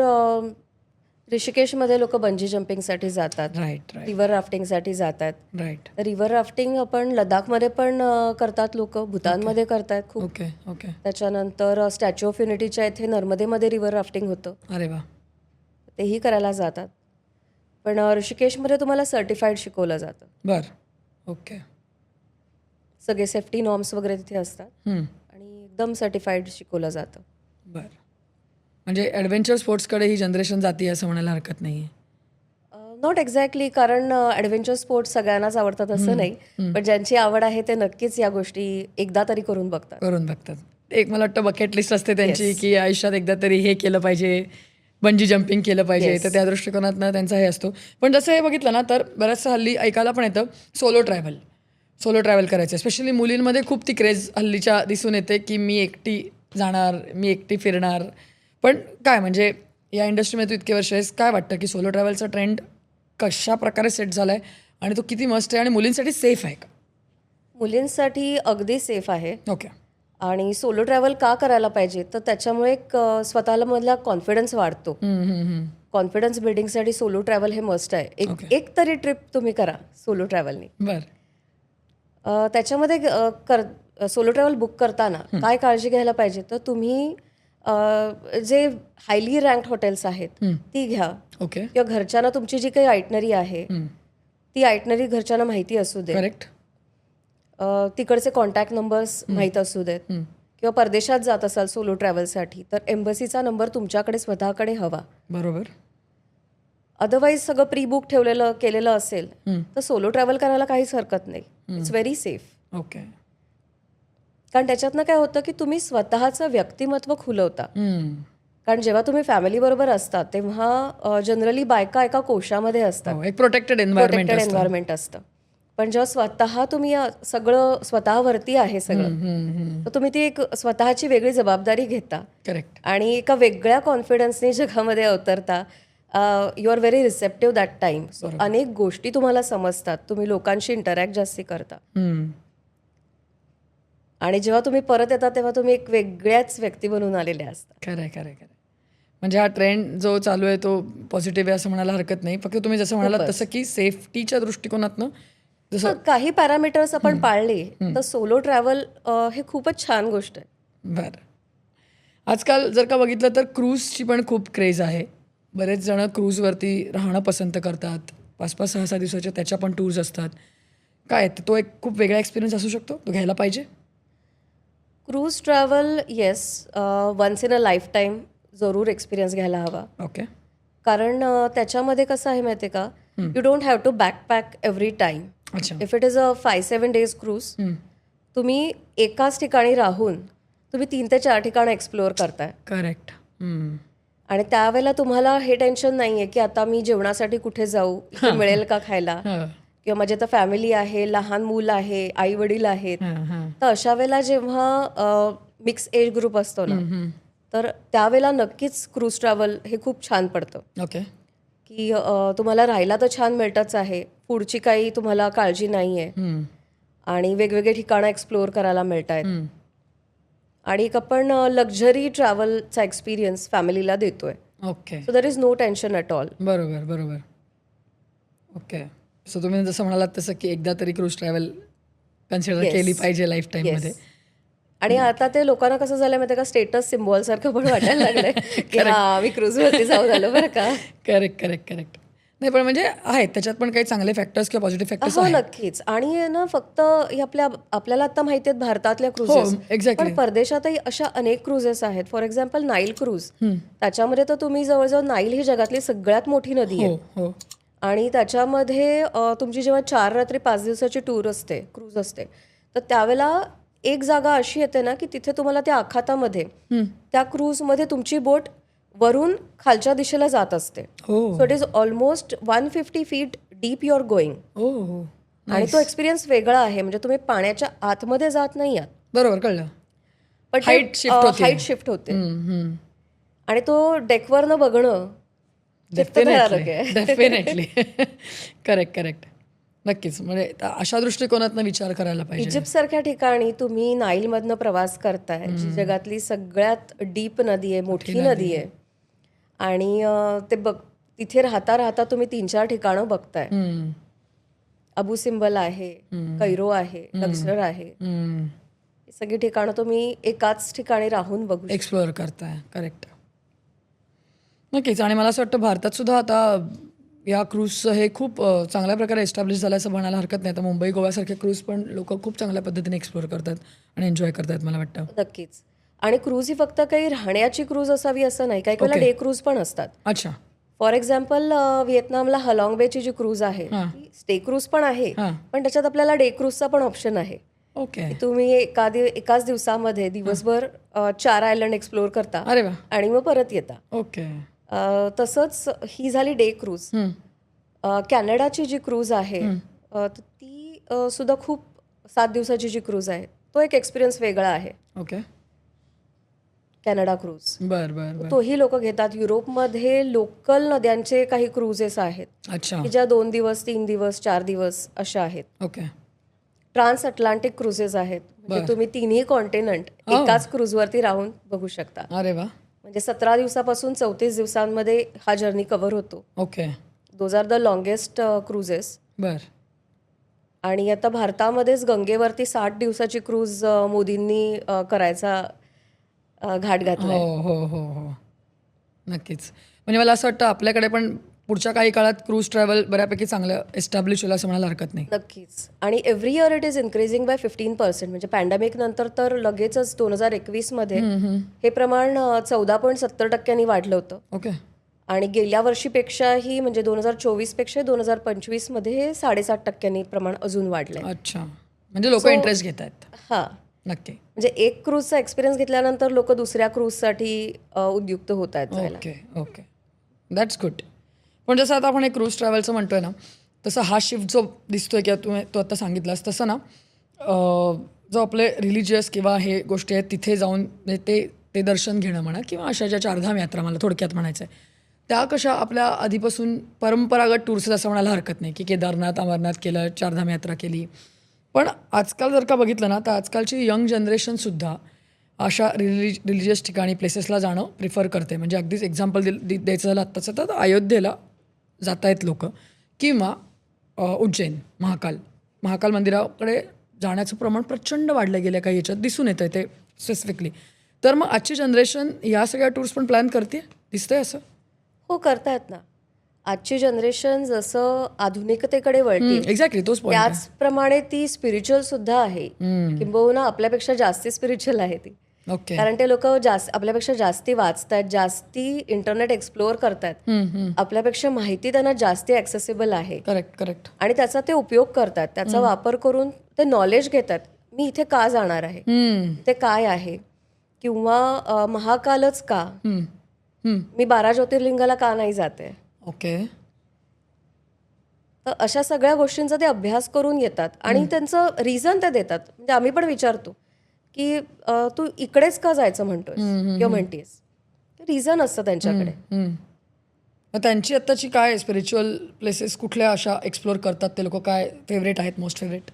ऋषिकेशमध्ये लोक बंजी जम्पिंगसाठी जातात. राईट राईट रिव्हर राफ्टिंगसाठी जातात. राईट. रिव्हर राफ्टिंग आपण लडाखमध्ये पण करतात लोक, भूतानमध्ये करतात खूप. Okay okay. त्याच्यानंतर स्टॅच्यू ऑफ युनिटीच्या इथे नर्मदेमध्ये रिव्हर राफ्टिंग होतं, अरे वा. तेही करायला जातात. पण ऋषिकेशमध्ये तुम्हाला सर्टिफाईड शिकवलं जातं. बर. ओके. सगळे सेफ्टी नॉर्म्स वगैरे तिथे असतात आणि एकदम सर्टिफाईड शिकवलं जातं. बर. म्हणजे ॲडव्हेंचर स्पोर्ट्सकडे ही जनरेशन जाती असं म्हणायला हरकत नाही आहे. नॉट एक्झॅक्टली, कारण ॲडव्हेंचर स्पोर्ट्स सगळ्यांनाच आवडतात असं नाही, पण ज्यांची आवड आहे ते नक्कीच या गोष्टी एकदा तरी करून बघतात. एक मला वाटतं बकेट लिस्ट असते त्यांची की आयुष्यात एकदा तरी हे केलं पाहिजे, बंजी जम्पिंग केलं पाहिजे. तर त्या दृष्टिकोनातनं त्यांचा हे असतो. पण जसं हे बघितलं ना तर बऱ्याचशा हल्ली ऐकायला पण येतं सोलो ट्रॅव्हल करायचं. स्पेशली मुलींमध्ये खूप ती क्रेज हल्लीच्या दिसून येते की मी एकटी जाणार, मी एकटी फिरणार. पण काय म्हणजे या इंडस्ट्रीमध्ये तू इतके वर्ष आहेस, काय वाटतं की सोलो ट्रॅव्हलचा ट्रेंड कशा प्रकारे सेट झाला आहे आणि तो किती मस्त आहे आणि मुलींसाठी सेफ आहे का? मुलींसाठी अगदी सेफ आहे. ओके. आणि सोलो ट्रॅव्हल का करायला पाहिजे, तर त्याच्यामुळे एक स्वतःला मधला कॉन्फिडन्स वाढतो. कॉन्फिडन्स बिल्डिंगसाठी सोलो ट्रॅव्हल हे मस्ट आहे. एक तरी ट्रिप तुम्ही करा सोलो ट्रॅव्हलनी. बरं. त्याच्यामध्ये सोलो ट्रॅव्हल बुक करताना काय काळजी घ्यायला पाहिजे, तर तुम्ही जे हायली रँक्ड हॉटेल्स आहेत ती घ्या. ओके. किंवा घरच्यांना तुमची जी काही आयटनरी आहे ती आयटनरी घरच्यांना माहिती असू दे. करेक्ट. तिकडचे कॉन्टॅक्ट नंबर्स माहीत असू देत. किंवा परदेशात जात असाल सोलो ट्रॅव्हलसाठी तर एम्बसीचा नंबर तुमच्याकडे स्वतःकडे हवा. बरोबर. अदरवाईज सगळं प्री बुक केलेलं असेल तर सोलो ट्रॅव्हल करायला काहीच हरकत नाही. It's very safe. ओके. कारण त्याच्यातनं काय होतं की तुम्ही स्वतःचं व्यक्तिमत्व खुलवता. कारण जेव्हा तुम्ही फॅमिली बरोबर असता तेव्हा जनरली बायका एका कोशामध्ये असतात, एक प्रोटेक्टेड एन्व्हायरमेंट असतं. पण जेव्हा स्वतः तुम्ही सगळं स्वतःवरती आहे सगळं, तर तुम्ही ती एक स्वतःची वेगळी जबाबदारी घेता. करेक्ट. आणि एका वेगळ्या कॉन्फिडन्सने जगामध्ये अवतरता. You are very receptive that time. अनेक गोष्टी तुम्हाला समजतात, तुम्ही लोकांशी इंटरॅक्ट जास्ती करता. आणि जेव्हा तुम्ही परत येता तेव्हा तुम्ही एक वेगळ्याच व्यक्ती बनून आलेले असता. खरं. म्हणजे हा ट्रेंड जो चालू आहे तो पॉझिटिव्ह आहे असं म्हणायला हरकत नाही. फक्त तुम्ही जसं म्हणालात तसं की सेफ्टीच्या दृष्टिकोनातनं जसं काही पॅरामीटर्स आपण पाळले तर सोलो ट्रॅव्हल हे खूपच छान गोष्ट आहे. बरं. आजकाल जर का बघितलं तर क्रूजची पण खूप क्रेज आहे. बरेच जण क्रूजवरती राहणं पसंत करतात. 5-5, 6-6 दिवसाच्या त्याच्या पण टूर्स असतात. काय तो एक खूप वेगळा एक्सपिरियन्स असू शकतो, तो घ्यायला पाहिजे. Cruise travel yes, once in a life time जरूर एक्सपिरियन्स घ्यायला हवा. ओके. कारण त्याच्यामध्ये कसं आहे माहिती आहे का, you don't have to backpack every time. अच्छा. If it is a 5-7 days cruise, तुम्ही एकाच ठिकाणी राहून तुम्ही 3 ते 4 ठिकाणं एक्सप्लोअर करताय. करेक्ट. आणि त्यावेळेला तुम्हाला हे टेन्शन नाहीये की आता मी जेवणासाठी कुठे जाऊ, इथे मिळेल का खायला, किंवा माझी आता फॅमिली आहे, लहान मूल आहे, आई वडील आहेत. तर अशा वेळेला जेव्हा मिक्स एज ग्रुप असतो ना, तर त्यावेळेला नक्कीच क्रूज ट्रॅव्हल हे खूप छान पडतं. ओके. की तुम्हाला राहायला तर छान मिळतच आहे, पुढची काही तुम्हाला काळजी नाही आहे, आणि वेगवेगळे ठिकाणं एक्सप्लोअर करायला मिळत आहेत, आणि एक आपण लक्झरी ट्रॅव्हलचा एक्सपिरियन्स फॅमिलीला देतोय. Okay. So there is no tension at all. बरोबर बरोबर. ओके. सो तुम्ही जसं म्हणालात तसं की एकदा तरी क्रूज ट्रॅव्हल कन्सिडर केली पाहिजे लाईफ टाईममध्ये. आणि आता ते लोकांना कसं झालं माहिती का, स्टेटस सिम्बॉल सारखं पण वाटायला लागलंय की हा आम्ही क्रूजवरती जाऊन आलो बरं का. करेक्ट. नाही पण म्हणजे आहेत त्याच्यात पण काही चांगले फॅक्टर्स किंवा पॉझिटिव्ह फॅक्टर्स हो आहेत. नक्कीच. आणि ना फक्त हे आपल्याला आता माहिती आहेत भारतातल्या हो, क्रुझेस, एक्झॅक्टली. पण परदेशातही अशा अनेक क्रुझेस आहेत. फॉर एक्झाम्पल नाईल क्रूज, त्याच्यामध्ये तर तुम्ही जवळजवळ, नाईल ही जगातली सगळ्यात मोठी नदी आहे, हो. आणि त्याच्यामध्ये तुमची जेव्हा 4 रात्री 5 दिवसाची टूर असते, क्रूज असते, तर त्यावेळेला एक जागा अशी येते ना की तिथे तुम्हाला त्या आखातामध्ये त्या क्रूजमध्ये तुमची बोट वरून खालच्या दिशेला जात असते. So it is almost 150 feet deep you are going. हो. आणि तो एक्सपिरियन्स वेगळा आहे, म्हणजे तुम्ही पाण्याच्या आतमध्ये जात नाही आहात, बरोबर, कळलं. पण हाईट शिफ्ट होते. आणि तो डेकवरनं बघणं डेफिनेटली. करेक्ट. नक्कीच. म्हणजे अशा दृष्टिकोनातनं विचार करायला पाहिजे. इजिप्त सारख्या ठिकाणी तुम्ही नाईलमधनं प्रवास करताय, जी जगातली सगळ्यात डीप नदी आहे, मोठी नदी आहे, आणि तिथे राहता तुम्ही 3-4 ठिकाणं बघताय. अबू सिम्बल आहे, कैरो आहे, लक्झर आहे, ही सगळी ठिकाणं तुम्ही एकाच ठिकाणी राहून बघू शकता, एक्सप्लोअर करताय. करेक्ट. नक्कीच. आणि मला असं वाटतं भारतात सुद्धा आता या क्रूजचं हे खूप चांगल्या प्रकारे एस्टॅब्लिश झालं असं म्हणायला हरकत नाही. तर मुंबई गोव्यासारखे क्रूज पण लोक खूप चांगल्या पद्धतीने एक्सप्लोअर करतात आणि एन्जॉय करतात मला वाटतं. नक्कीच. आणि क्रूज ही फक्त काही राहण्याची क्रूज असावी असं नाही, काही वेळेला डे क्रूज पण असतात. अच्छा. फॉर एक्झाम्पल व्हिएतनामला हलॉंग बेची जी क्रूज आहे, ती स्टे क्रूज पण आहे, पण त्याच्यात आपल्याला डे क्रूजचा पण ऑप्शन आहे. ओके. तुम्ही एकाच दिवसामध्ये दिवसभर 4 आयलंड एक्सप्लोअर करता. अरे वा. आणि मग परत येता. ओके. तसंच ही झाली डे क्रूज. कॅनडाची जी क्रूज आहे, ती सुद्धा खूप 7 दिवसाची जी क्रूज आहे, तो एक एक्सपिरियन्स वेगळा आहे. ओके. Canada cruise. बर. तोही लोक घेतात. युरोपमध्ये लोकल नद्यांचे काही क्रूजेस आहेत. अच्छा. की ज्या 2 दिवस, 3 दिवस, 4 दिवस अशा आहेत. ओके. ट्रान्स अटलांटिक क्रूजेस आहेत, म्हणजे तुम्ही 3ही कॉन्टिनेंट एकाच क्रूजवरती राहून बघू शकता. अरे वा. म्हणजे 17 दिवसापासून 34 दिवसांमध्ये हा जर्नी कव्हर होतो. Okay. Those are the longest cruises. बर. आणि आता भारतामध्येच गंगेवरती 60 दिवसाची क्रूज मोदींनी करायचा घाट घातला. हो. नक्कीच. म्हणजे मला असं वाटतं आपल्याकडे पण पुढच्या काही काळात क्रूज ट्रॅव्हल बऱ्यापैकी चांगलं एस्टॅब्लिश होईल असं म्हणायला हरकत नाही. नक्कीच. आणि every year it is increasing by 15%. म्हणजे पॅन्डेमिक नंतर तर लगेचच 2021 मध्ये हे प्रमाण 14.70% वाढलं होतं. ओके. आणि गेल्या वर्षीपेक्षाही, म्हणजे 2024 पेक्षा 2025 मध्ये हे 7.5% प्रमाण अजून वाढलंय. अच्छा. म्हणजे लोक इंटरेस्ट घेत आहेत. हा, नक्की. म्हणजे एक क्रूजचा एक्सपिरियन्स घेतल्यानंतर लोक दुसऱ्या क्रूजसाठी उद्युक्त होत आहेत जायला. ओके. That's good. पण जसं आता आपण एक क्रूज ट्रॅव्हलचं म्हणतोय ना, तसं हा शिफ्ट जो दिसतोय किंवा तू आता सांगितलास तसं ना, जो आपले रिलिजियस किंवा हे गोष्टी आहेत तिथे जाऊन ते दर्शन घेणं म्हणा, किंवा अशा ज्या 4 धाम यात्रा मला थोडक्यात म्हणायचं आहे, त्या कशा आपल्या आधीपासून परंपरागत टूर्स असं म्हणायला हरकत नाही की केदारनाथ, अमरनाथ केलं, 4 धाम यात्रा केली. पण आजकाल जर का बघितलं ना, तर आजकालची यंग जनरेशनसुद्धा अशा रिलिजियस ठिकाणी प्लेसेसला जाणं प्रिफर करते. म्हणजे अगदीच एक्झाम्पल द्यायचं झालं आत्ताचं तर अयोध्येला जात आहेत लोक, किंवा उज्जैन, महाकाल मंदिराकडे जाण्याचं प्रमाण प्रचंड वाढलं गेलं काही याच्यात दिसून येतं ते स्पेसिफिकली. तर मग आजची जनरेशन या सगळ्या टूर्स पण प्लॅन करते, दिसतंय असं? हो, करतायत ना. आजची जनरेशन जसं आधुनिकतेकडे वळते, एक्झॅक्टली तोच पॉइंट. त्याचप्रमाणे ती स्पिरिच्युअल सुद्धा आहे, किंबहुना आपल्यापेक्षा जास्ती स्पिरिच्युअल आहे ती. ओके. कारण ते लोक आपल्यापेक्षा जास्ती वाचतायत, जास्ती इंटरनेट एक्सप्लोअर करतायत, आपल्यापेक्षा माहिती त्यांना जास्ती ऍक्सेसिबल आहे करेक्ट करेक्ट. आणि त्याचा ते उपयोग करतात, त्याचा वापर करून ते नॉलेज घेतात. मी इथे का जाणार आहे, ते काय आहे, किंवा महाकालच का, मी 12 ज्योतिर्लिंगाला का नाही जाते. ओके. तर अशा सगळ्या गोष्टींचा ते अभ्यास करून येतात आणि त्यांचं रिझन ते देतात. म्हणजे आम्ही पण विचारतो की तू इकडेच का जायचं म्हणतोय किंवा म्हणतेस, रिझन असतं त्यांच्याकडे. मग त्यांची आत्ताची काय स्पिरिच्युअल प्लेसेस कुठल्या अशा एक्सप्लोर करतात ते लोक, काय फेवरेट आहेत, मोस्ट फेवरेट?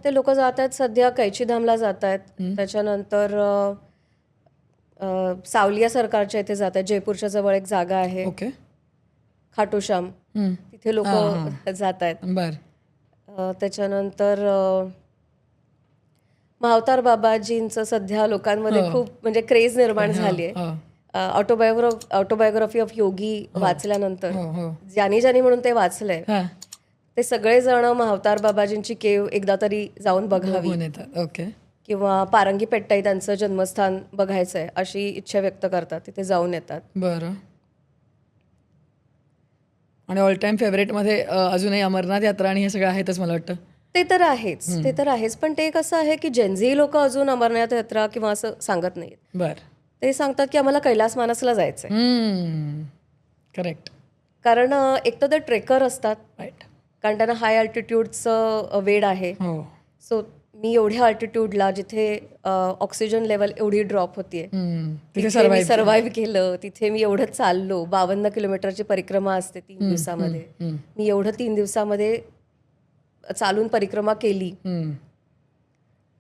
ते लोक जात आहेत सध्या कैचीधामला जात आहेत, त्याच्यानंतर सावलिया सरकारच्या इथे जात आहेत, जयपूरच्या जवळ एक जागा आहे ओके. खाटूश्याम, तिथे लोक जात आहेत. बर. त्याच्यानंतर महावतार बाबाजींचं सध्या लोकांमध्ये खूप म्हणजे क्रेज निर्माण झाली आहे. ऑटोबायोग्राफी ऑफ योगी वाचल्यानंतर ज्यानी म्हणून ते वाचलंय, ते सगळेजण महावतार बाबाजींची केव एकदा तरी जाऊन बघावी ओके. किंवा पारंगी पेट्टाई त्यांचं जन्मस्थान बघायचंय अशी इच्छा व्यक्त करतात, तिथे जाऊन येतात. बरं. आणि ऑल टाइम फेवरेटमध्ये अजूनही अमरनाथ यात्रा आणि हे सगळं आहेतच मला वाटतं. ते तर आहेच, पण ते कसं आहे की जेनझी लोक अजून अमरनाथ यात्रा किंवा असं सांगत नाहीत. बर. ते सांगतात की आम्हाला कैलास मानसला जायचंय. करेक्ट. कारण एक तर ते ट्रेकर असतात, राईट, कारण त्यांना हाय अल्टिट्यूडचं वेड आहे. सो मी एवढ्या अल्टिट्यूडला जिथे ऑक्सिजन लेवल एवढी ड्रॉप होतीये, तिथे मी सर्व्हाइव्ह केलं, तिथे मी एवढं चाललो, 52 किलोमीटरची परिक्रमा असते 3 दिवसामध्ये, मी एवढं 3 दिवसामध्ये चालून परिक्रमा केली.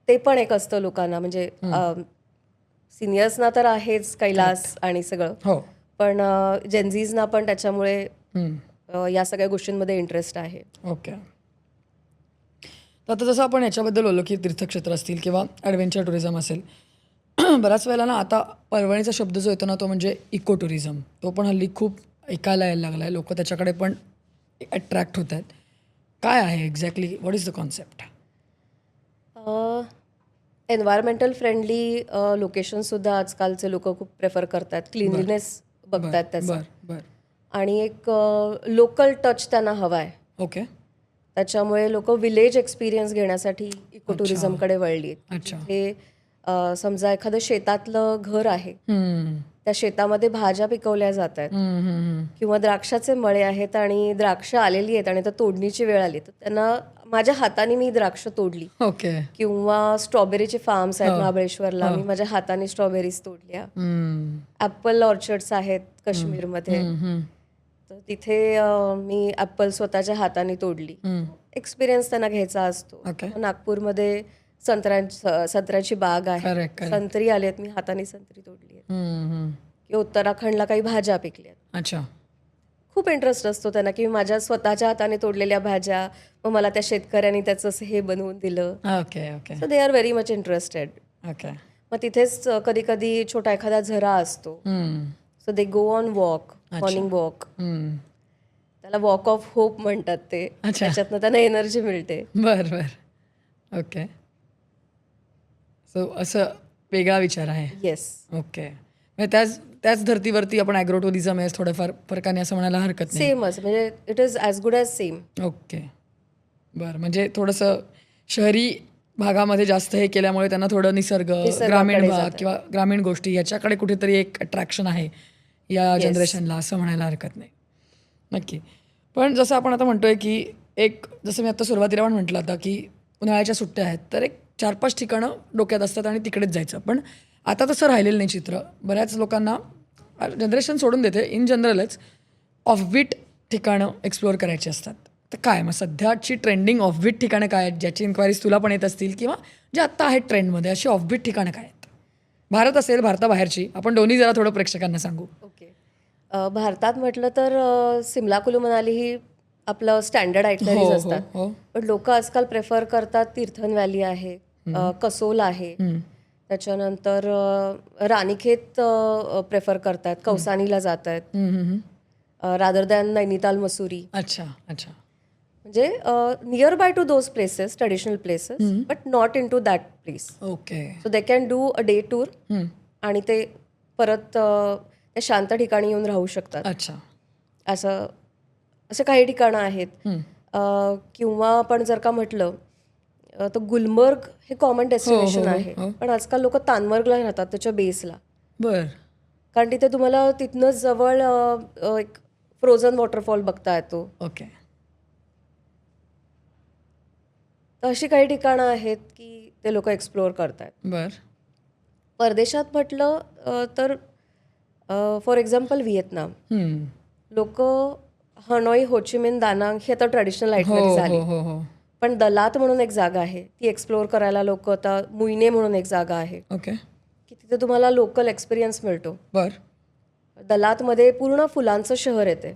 ते पण एक असतं लोकांना, म्हणजे सिनियर्सना तर आहेच कैलास आणि सगळं, पण जेनझीजना पण त्याच्यामुळे या सगळ्या गोष्टींमध्ये इंटरेस्ट आहे. ओके. तर आता जसं आपण याच्याबद्दल बोललो की तीर्थक्षेत्र असतील किंवा ॲडव्हेंचर टुरिझम असेल, बऱ्याच वेळेला ना आता परवणीचा शब्द जो येतो ना तो म्हणजे इको टुरिझम, तो पण हल्ली खूप ऐकायला यायला लागला आहे, लोक त्याच्याकडे पण अट्रॅक्ट होत आहेत. काय आहे exactly, what is the concept? Environmental friendly लोकेशनसुद्धा आजकालचे लोक खूप प्रेफर करतात, क्लिनलीनेस बघतात त्याचं, आणि एक लोकल टच त्यांना हवा आहे. ओके. त्याच्यामुळे लोक विलेज एक्सपिरियन्स घेण्यासाठी इको टुरिझमकडे वळली. हे समजा एखादं शेतातलं घर आहे, त्या शेतामध्ये भाज्या पिकवल्या जात आहेत, किंवा द्राक्षाचे मळे आहेत आणि द्राक्ष आलेली आहेत आणि तर तोडणीची वेळ आली, तर त्यांना माझ्या हाताने मी द्राक्ष तोडली. ओके. किंवा स्ट्रॉबेरीचे फार्म्स आहेत महाबळेश्वरला, मी माझ्या हाताने स्ट्रॉबेरीज तोडल्या. ॲपल ऑर्चर्ड्स आहेत काश्मीरमध्ये, तर तिथे मी ॲपल स्वतःच्या हाताने तोडली. एक्सपिरियन्स त्यांना घ्यायचा असतो. नागपूरमध्ये संत्र्याची बाग आहे, संत्री आली आहेत, मी हाताने संत्री तोडली आहेत. किंवा उत्तराखंडला काही भाज्या पिकल्यात. अच्छा. खूप इंटरेस्ट असतो त्यांना की मी माझ्या स्वतःच्या हाताने तोडलेल्या भाज्या, मग मला त्या शेतकऱ्यांनी त्याचं हे बनवून दिलं. So they are very much interested. मग तिथेच कधी कधी छोटा एखादा झरा असतो, so they go on walk, morning walk, त्याला वॉक ऑफ होप म्हणतात ते, त्याच्यातनं त्यांना एनर्जी मिळते. बर. ओके. सो असं वेगळा विचार आहे. येस. ओके. त्याच धर्तीवरती आपण ॲग्रो टुरिझम आहे, थोडंफार फरकाने असं म्हणायला हरकत नाही. सेमच, म्हणजे it is as good as same. Okay. बरं. म्हणजे थोडंसं शहरी भागामध्ये जास्त हे केल्यामुळे त्यांना थोडं निसर्ग, ग्रामीण भाग किंवा ग्रामीण गोष्टी याच्याकडे कुठेतरी एक अट्रॅक्शन आहे या जनरेशनला, असं म्हणायला हरकत नाही. नक्की. पण जसं आपण आता म्हणतोय की एक, जसं मी आता सुरुवातीला पण म्हटलं होतं की उन्हाळ्याच्या सुट्ट्या आहेत, तर एक 4-5 ठिकाणं डोक्यात असतात आणि तिकडेच जायचं. पण आता तसं राहिलेलं नाही चित्र. बऱ्याच लोकांना, जनरेशन सोडून देते, इन जनरलच ऑफबीट ठिकाणं एक्सप्लोअर करायची असतात. तर काय मग सध्याची ट्रेंडिंग ऑफबीट ठिकाणं काय आहेत, ज्याची इन्क्वायरीज तुला पण येत असतील, किंवा जे आत्ता आहेत ट्रेंडमध्ये अशी ऑफबीट ठिकाणं काय आहेत? भारत असेल, भारताबाहेरची, आपण दोन्ही जरा थोडं प्रेक्षकांना सांगू. ओके. भारतात म्हटलं तर सिमला, कुलू मनाली ही आपलं स्टँडर्ड आयटनरीज असतात, पण लोक आजकाल प्रेफर करतात तीर्थन व्हॅली आहे, कसोल आहे, त्याच्यानंतर राणीखेत प्रेफर करतात, कौसानीला जात आहेत, रादर दॅन नैनिताल, मसुरी. अच्छा. म्हणजे near by to those places, traditional places, but not in to that place. Okay. So they can do a day tour आणि ते परत त्या शांत ठिकाणी येऊन राहू शकतात. अच्छा. असं काही ठिकाणं आहेत. किंवा आपण जर का म्हटलं तर गुलमर्ग हे कॉमन डेस्टिनेशन आहे, पण आजकाल लोक तानमर्गला राहतात त्याच्या बेसला. बर. कारण तिथे तुम्हाला तिथनंच जवळ एक फ्रोझन वॉटरफॉल बघता येतो. ओके. तर अशी काही ठिकाणं आहेत की ते लोक एक्सप्लोअर करतायत. बर. परदेशात म्हटलं तर फॉर एक्झाम्पल व्हिएतनाम. लोक हनोई, होचिमिन, दानांग हे आता ट्रेडिशनल आयटनरी झाली. पण दलात म्हणून एक जागा आहे, ती एक्सप्लोअर करायला लोक आता, मुईने म्हणून एक जागा आहे ओके. की तिथे तुम्हाला लोकल एक्सपिरियन्स मिळतो. बर. दलातमध्ये पूर्ण फुलांचं शहर येते.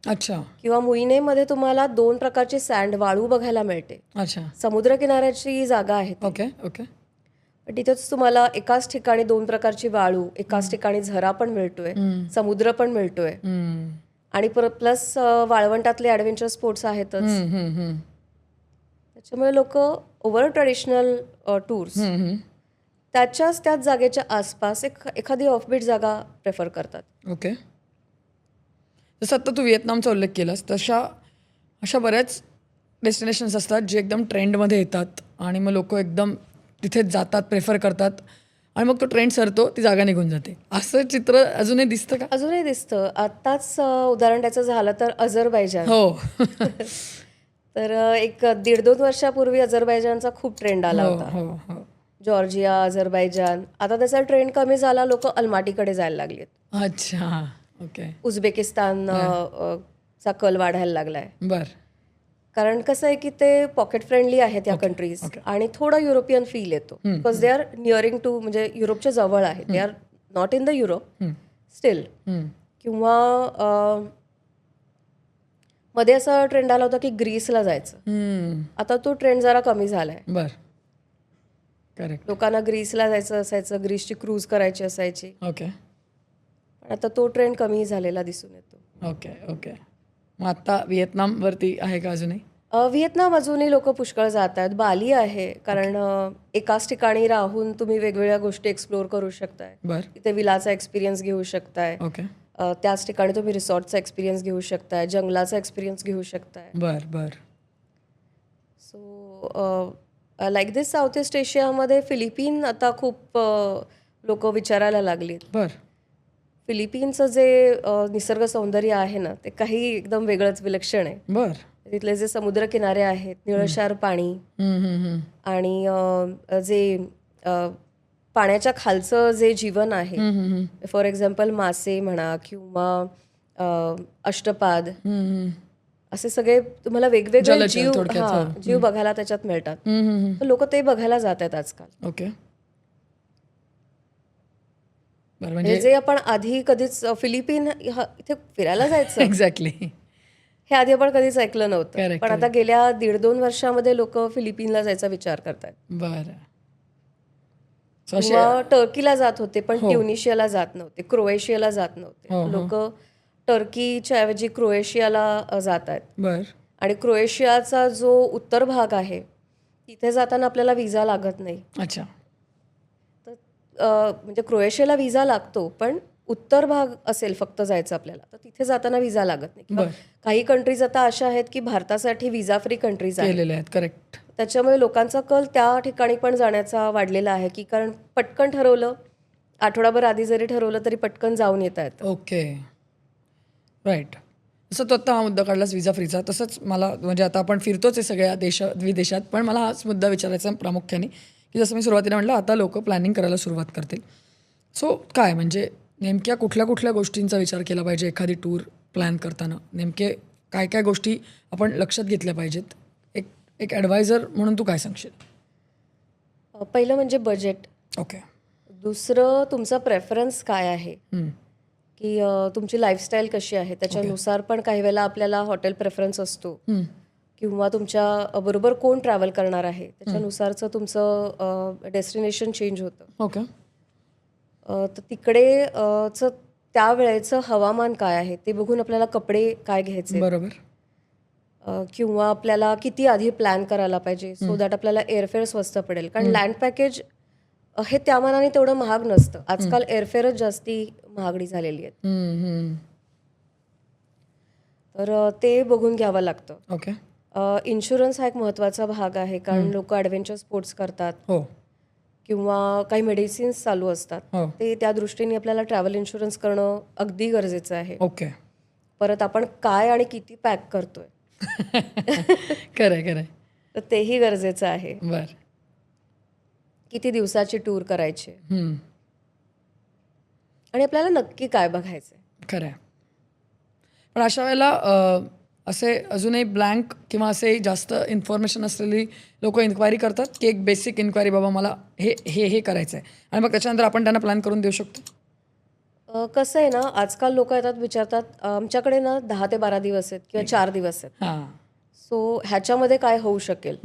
अच्छा. किंवा मुईनेमध्ये तुम्हाला 2 प्रकारचे सँड, वाळू बघायला मिळते. अच्छा. समुद्रकिनाऱ्याची जागा आहे ती. ओके. ओके. पण तिथेच तुम्हाला एकाच ठिकाणी 2 प्रकारची वाळू, एकाच ठिकाणी झरा पण मिळतोय, समुद्र पण मिळतोय, आणि प्लस वाळवंटातले ॲडव्हेंचर स्पोर्ट्स आहेतच. त्याच्यामुळे लोक ओव्हर ट्रेडिशनल टूर्स त्याच जागेच्या आसपास एखादी ऑफबीट जागा प्रेफर करतात. ओके. जसं आता तू व्हिएतनामचा उल्लेख केलास, अशा बऱ्याच डेस्टिनेशन्स असतात जे एकदम ट्रेंडमध्ये येतात आणि मग लोक एकदम तिथेच जातात, प्रेफर करतात, आणि मग तो ट्रेंड सरतो, ती जागा निघून जाते. असं चित्र अजूनही दिसतं का? अजूनही दिसतं. आत्ताच उदाहरण द्यायचं झालं तर अझरबैजान. हो. तर एक 1.5-2 वर्षापूर्वी अझरबैजानचा खूप ट्रेंड आला होता. Georgia, Azerbaijan. आता त्याचा ट्रेंड कमी झाला, लोक अलमाटीकडे जायला लागलेत. अच्छा. ओके. उझबेकिस्तान चा कल वाढायला लागलाय. बर. कारण कसं आहे की ते पॉकेट फ्रेंडली आहेत या कंट्रीज, आणि थोडा युरोपियन फील येतो, बिकॉज दे आर निअरिंग टू, म्हणजे युरोपच्या जवळ आहे. They are not in the Europe steel. किंवा मध्ये असा ट्रेंड आला होता की ग्रीसला जायचं. आता तो ट्रेंड जरा कमी झालाय. बर. करेक्ट. लोकांना ग्रीसला जायचं असायचं, ग्रीसची क्रूज करायची असायची. ओके. पण आता तो ट्रेंड कमी झालेला दिसून येतो. ओके. ओके. मग आता व्हिएतनामवरती आहे का अजूनही? व्हिएतनाम अजूनही लोक पुष्कळ जात आहेत. बाली आहे, कारण एकाच ठिकाणी राहून तुम्ही वेगवेगळ्या गोष्टी एक्सप्लोअर करू शकताय. बर. तिथे विलाचा एक्सपिरियन्स घेऊ शकताय. ओके. त्याच ठिकाणी तुम्ही रिसॉर्टचा एक्सपिरियन्स घेऊ शकताय, जंगलाचा एक्सपिरियन्स घेऊ शकताय. बर. बर. सो लाईक दिस साऊथ ईस्ट एशियामध्ये फिलिपिन आता खूप लोक विचारायला लागलीत. बर. फिलिपिनचं जे निसर्ग सौंदर्य आहे ना, ते काही एकदम वेगळंच, विलक्षण आहे. बर. तिथले जे समुद्रकिनारे आहेत, निळशार पाणी, आणि जे पाण्याच्या खालचं जे जीवन आहे, फॉर एक्झाम्पल मासे म्हणा किंवा अष्टपाद, असे सगळे तुम्हाला वेगवेगळे जीव बघायला त्याच्यात मिळतात. तर लोक ते बघायला जात आहेत आजकाल. ओके. म्हणजे जे आपण आधी कधीच फिलिपिन इथे फिरायला जायचं, एक्झॅक्टली, हे आधी आपण कधीच ऐकलं नव्हतं. पण आता गेल्या 1.5-2 वर्षामध्ये लोक फिलिपिनला जायचा विचार करतात. बरं. किंवा टर्कीला जात होते, पण ट्युनिशियाला जात नव्हते, क्रोएशियाला जात नव्हते. लोक टर्कीच्या ऐवजी क्रोएशियाला जात आहेत. बर. आणि क्रोएशियाचा जो उत्तर भाग आहे, तिथे जाताना आपल्याला विजा लागत नाही. अच्छा. म्हणजे क्रोएशियाला विजा लागतो, पण उत्तर भाग असेल फक्त जायचं आपल्याला, तर तिथे जाताना विजा लागत नाही. काही कंट्रीज आता अशा आहेत की भारतासाठी विजा फ्री कंट्रीज आहेत. करेक्ट. त्याच्यामुळे लोकांचा कल त्या ठिकाणी पण जाण्याचा वाढलेला आहे, की कारण पटकन ठरवलं, आठवडाभर आधी जरी ठरवलं तरी पटकन जाऊन येता येतं. ओके. राईट. जसं तो आत्ता हा मुद्दा काढलास विजा फ्रीचा, तसंच मला, म्हणजे आता आपण फिरतोच आहे सगळ्या विदेशात, पण मला हाच मुद्दा विचारायचा प्रामुख्याने, की जसं मी सुरुवातीला म्हटलं, आता लोक प्लॅनिंग करायला सुरुवात करतील. सो काय, म्हणजे नेमक्या कुठल्या गोष्टींचा विचार केला पाहिजे एखादी टूर प्लॅन करताना? नेमके काय काय गोष्टी आपण लक्षात घेतल्या पाहिजेत? एक ॲडवायझर म्हणून तू काय सांगशील? पहिलं म्हणजे बजेट. ओके. दुसरं तुमचा प्रेफरन्स काय आहे, की तुमची लाईफस्टाईल कशी आहे, त्याच्यानुसार पण काही वेळेला आपल्याला हॉटेल प्रेफरन्स असतो, किंवा तुमच्या बरोबर कोण ट्रॅव्हल करणार आहे त्याच्यानुसारचं तुमचं डेस्टिनेशन चेंज होतं. ओके. तर तिकडे त्यावेळेचं हवामान काय आहे ते बघून आपल्याला कपडे काय घ्यायचे. बरोबर. किंवा आपल्याला किती आधी प्लॅन करायला पाहिजे सो दॅट आपल्याला एअरफेअर स्वस्त पडेल. कारण लँड पॅकेज हे त्या मानाने तेवढं महाग नसतं. आजकाल एअरफेअरच जास्ती महागडी झालेली आहेत. तर ते बघून घ्यावं लागतं. ओके. इन्शुरन्स हा एक महत्त्वाचा भाग आहे, कारण लोक ॲडव्हेंचर स्पोर्ट्स करतात हो किंवा काही मेडिसिन्स चालू असतात. हो. ते त्या दृष्टीने आपल्याला ट्रॅव्हल इन्शुरन्स करणं अगदी गरजेचं आहे. ओके. परत आपण काय आणि किती पॅक करतोय खरंय खरंय. तर तेही गरजेचं आहे. बर. किती दिवसाची टूर करायची हम्म. आणि आपल्याला नक्की काय बघायचंय. खरंय. पण अशा वेळेला असे अजूनही ब्लँक किंवा असे जास्त इन्फॉर्मेशन असलेली लोक इन्क्वायरी करतात की एक बेसिक इन्क्वायरी, बाबा मला हे हे हे करायचं आहे, आणि मग त्याच्यानंतर आपण त्यांना प्लॅन करून देऊ शकतो. कसं आहे ना, आजकाल लोक येतात विचारतात, आमच्याकडे ना 10 ते 12 दिवस आहेत किंवा 4 दिवस आहेत, हां. सो ह्याच्यामध्ये काय होऊ शकेल.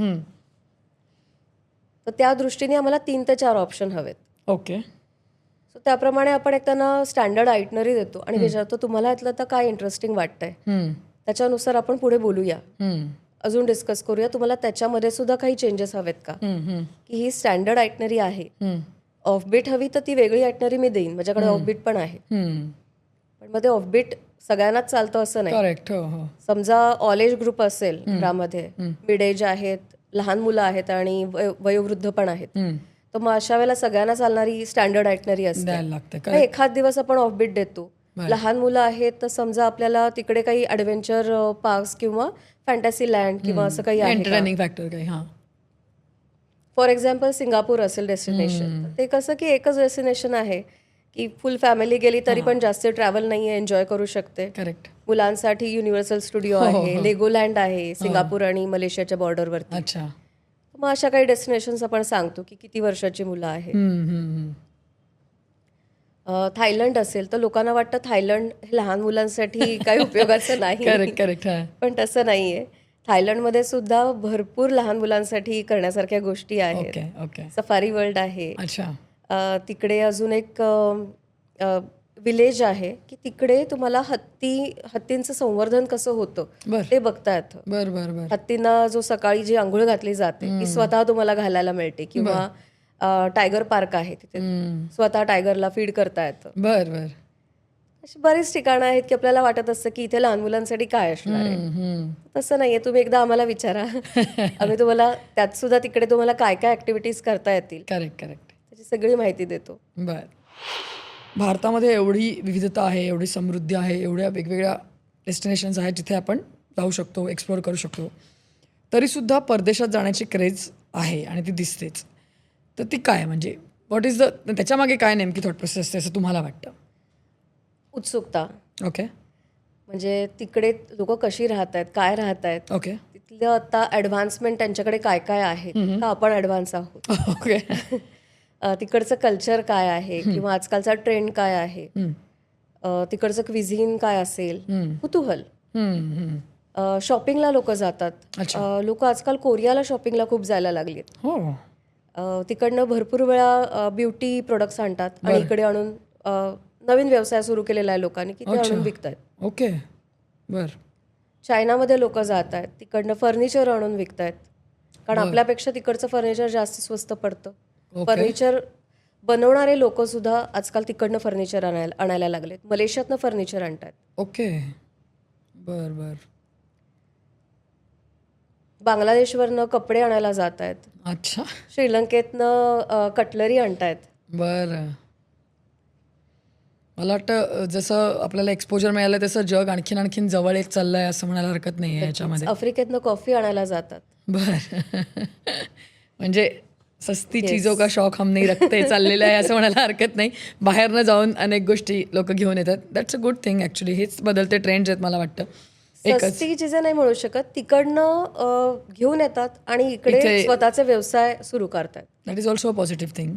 तर त्या दृष्टीने आम्हाला 3 ते 4 ऑप्शन हवेत. ओके. सो त्याप्रमाणे आपण एक त्यांना स्टँडर्ड आयटनरी देतो आणि विचारतो तुम्हाला यातलं तर काय इंटरेस्टिंग वाटतंय, त्याच्यानुसार आपण पुढे बोलूया, अजून डिस्कस करूया. तुम्हाला त्याच्यामध्ये सुद्धा काही चेंजेस हवेत का, की ही स्टँडर्ड आयटनरी आहे, ऑफबीट हवी तर ती वेगळी आयटनरी मी देईन, माझ्याकडे ऑफबीट पण आहे. पण मग ते ऑफबीट सगळ्यांनाच चालतं असं नाही. करेक्ट. हो हो. समजा ऑल एज ग्रुप असेल घरामध्ये, मिड एज आहेत, लहान मुलं आहेत आणि वयोवृद्ध पण आहेत, तर मग अशा वेळेला सगळ्यांना चालणारी स्टँडर्ड आयटनरी असते. द्यायला लागतं. मग एखाद दिवस आपण ऑफबीट देतो. लहान मुलं आहेत तर समजा आपल्याला तिकडे काही ॲडव्हेंचर पार्क्स किंवा फॅन्टसी लँड किंवा असं काही आहे, एंटरटेनिंग फॅक्टर काही. हां. फॉर एक्झाम्पल सिंगापूर असेल डेस्टिनेशन, ते कसं की एकच डेस्टिनेशन आहे की फुल फॅमिली गेली तरी पण जास्त ट्रॅव्हल नाही आहे, एन्जॉय करू शकते. करेक्ट. मुलांसाठी युनिव्हर्सल स्टुडिओ आहे, लेगोलँड आहे सिंगापूर आणि मलेशियाच्या बॉर्डरवरती. अच्छा. मग अशा काही डेस्टिनेशन्स आपण सांगतो की किती वर्षाची मुलं आहेत. थायलंड असेल तर लोकांना वाटतं थायलंड हे लहान मुलांसाठी काही उपयोगाचं नाही. Correct correct. पण तसं नाहीये. थायलंडमध्ये सुद्धा भरपूर लहान मुलांसाठी करण्यासारख्या गोष्टी आहेत. Okay okay. सफारी वर्ल्ड आहे. अच्छा. तिकडे अजून एक विलेज आहे की तिकडे तुम्हाला हत्तींचं संवर्धन कसं होतं ते बघता येतं. बर बर बर. हत्तींना जो सकाळी जी आंघोळ घातली जाते ती स्वतः तुम्हाला घालायला मिळते. किंवा टायगर पार्क आहे, तिथे स्वतः टायगरला फीड करता येतं. बर बर. अशी बरीच ठिकाणं आहेत की आपल्याला वाटत असतं की इथे लहान मुलांसाठी काय असणार आहे. तसं नाहीये. तुम्ही एकदा आम्हाला विचारा, आम्ही तुम्हाला त्यात सुद्धा तिकडे तुम्हाला काय काय ऍक्टिव्हिटीज करता येतील करेक्ट करेक्ट त्याची सगळी माहिती देतो. बर. भारतामध्ये एवढी विविधता आहे, एवढी समृद्धी आहे, एवढ्या वेगवेगळ्या डेस्टिनेशन्स आहेत जिथे आपण जाऊ शकतो, एक्सप्लोअर करू शकतो, तरीसुद्धा परदेशात जाण्याची क्रेज आहे आणि ती दिसतेच. तर ती काय, म्हणजे व्हॉट इज द, त्याच्यामागे काय नेमकी थॉट प्रोसेस असते असं तुम्हाला वाटतं? उत्सुकता. ओके म्हणजे तिकडे लोक कशी राहत आहेत, काय राहत आहेत, ओके तिथलं आता ॲडव्हान्समेंट त्यांच्याकडे काय काय आहे का आपण ॲडव्हान्स आहोत, ओके तिकडचं कल्चर काय आहे किंवा आजकालचा ट्रेंड काय आहे, तिकडचं क्विझिन काय असेल, कुतूहल. शॉपिंगला लोक जातात. लोक आजकाल कोरियाला शॉपिंगला खूप जायला लागली. हो. तिकडनं भरपूर वेळा ब्युटी प्रोडक्ट्स आणतात आणि इकडे आणून नवीन व्यवसाय सुरू केलेला आहे लोकांनी की ते आणून विकतायत. ओके बर. चायनामध्ये लोक जात आहेत, तिकडनं फर्निचर आणून विकतायत, कारण आपल्यापेक्षा तिकडचं फर्निचर जास्त स्वस्त पडतं. फर्निचर बनवणारे लोक सुद्धा आजकाल तिकडनं फर्निचर आणायला लागलेत. मलेशियातनं फर्निचर आणतात. ओके बर बर. बांगलादेशवरनं कपडे आणायला जात आहेत. अच्छा. श्रीलंकेतनं कटलरी आणतायत. बरं. मला वाटतं जसं आपल्याला एक्सपोजर मिळालं तसं जग आणखीन जवळ येत चाललंय असं म्हणायला हरकत नाही आहे याच्यामध्ये. आफ्रिकेतनं कॉफी आणायला जातात. बरं. म्हणजे सस्ती चीजो का शौक हम नाही रखते चाललेलं आहे असं म्हणायला हरकत नाही. बाहेरनं जाऊन अनेक गोष्टी लोक घेऊन येतात. That's a good thing actually. हेच बदलते ट्रेंड्स आहेत मला वाटतं. सस्ती चीजे नाही म्हणू शकत, तिकडनं घेऊन येतात आणि इकडे स्वतःचे व्यवसाय सुरू करतात. That is also a positive thing.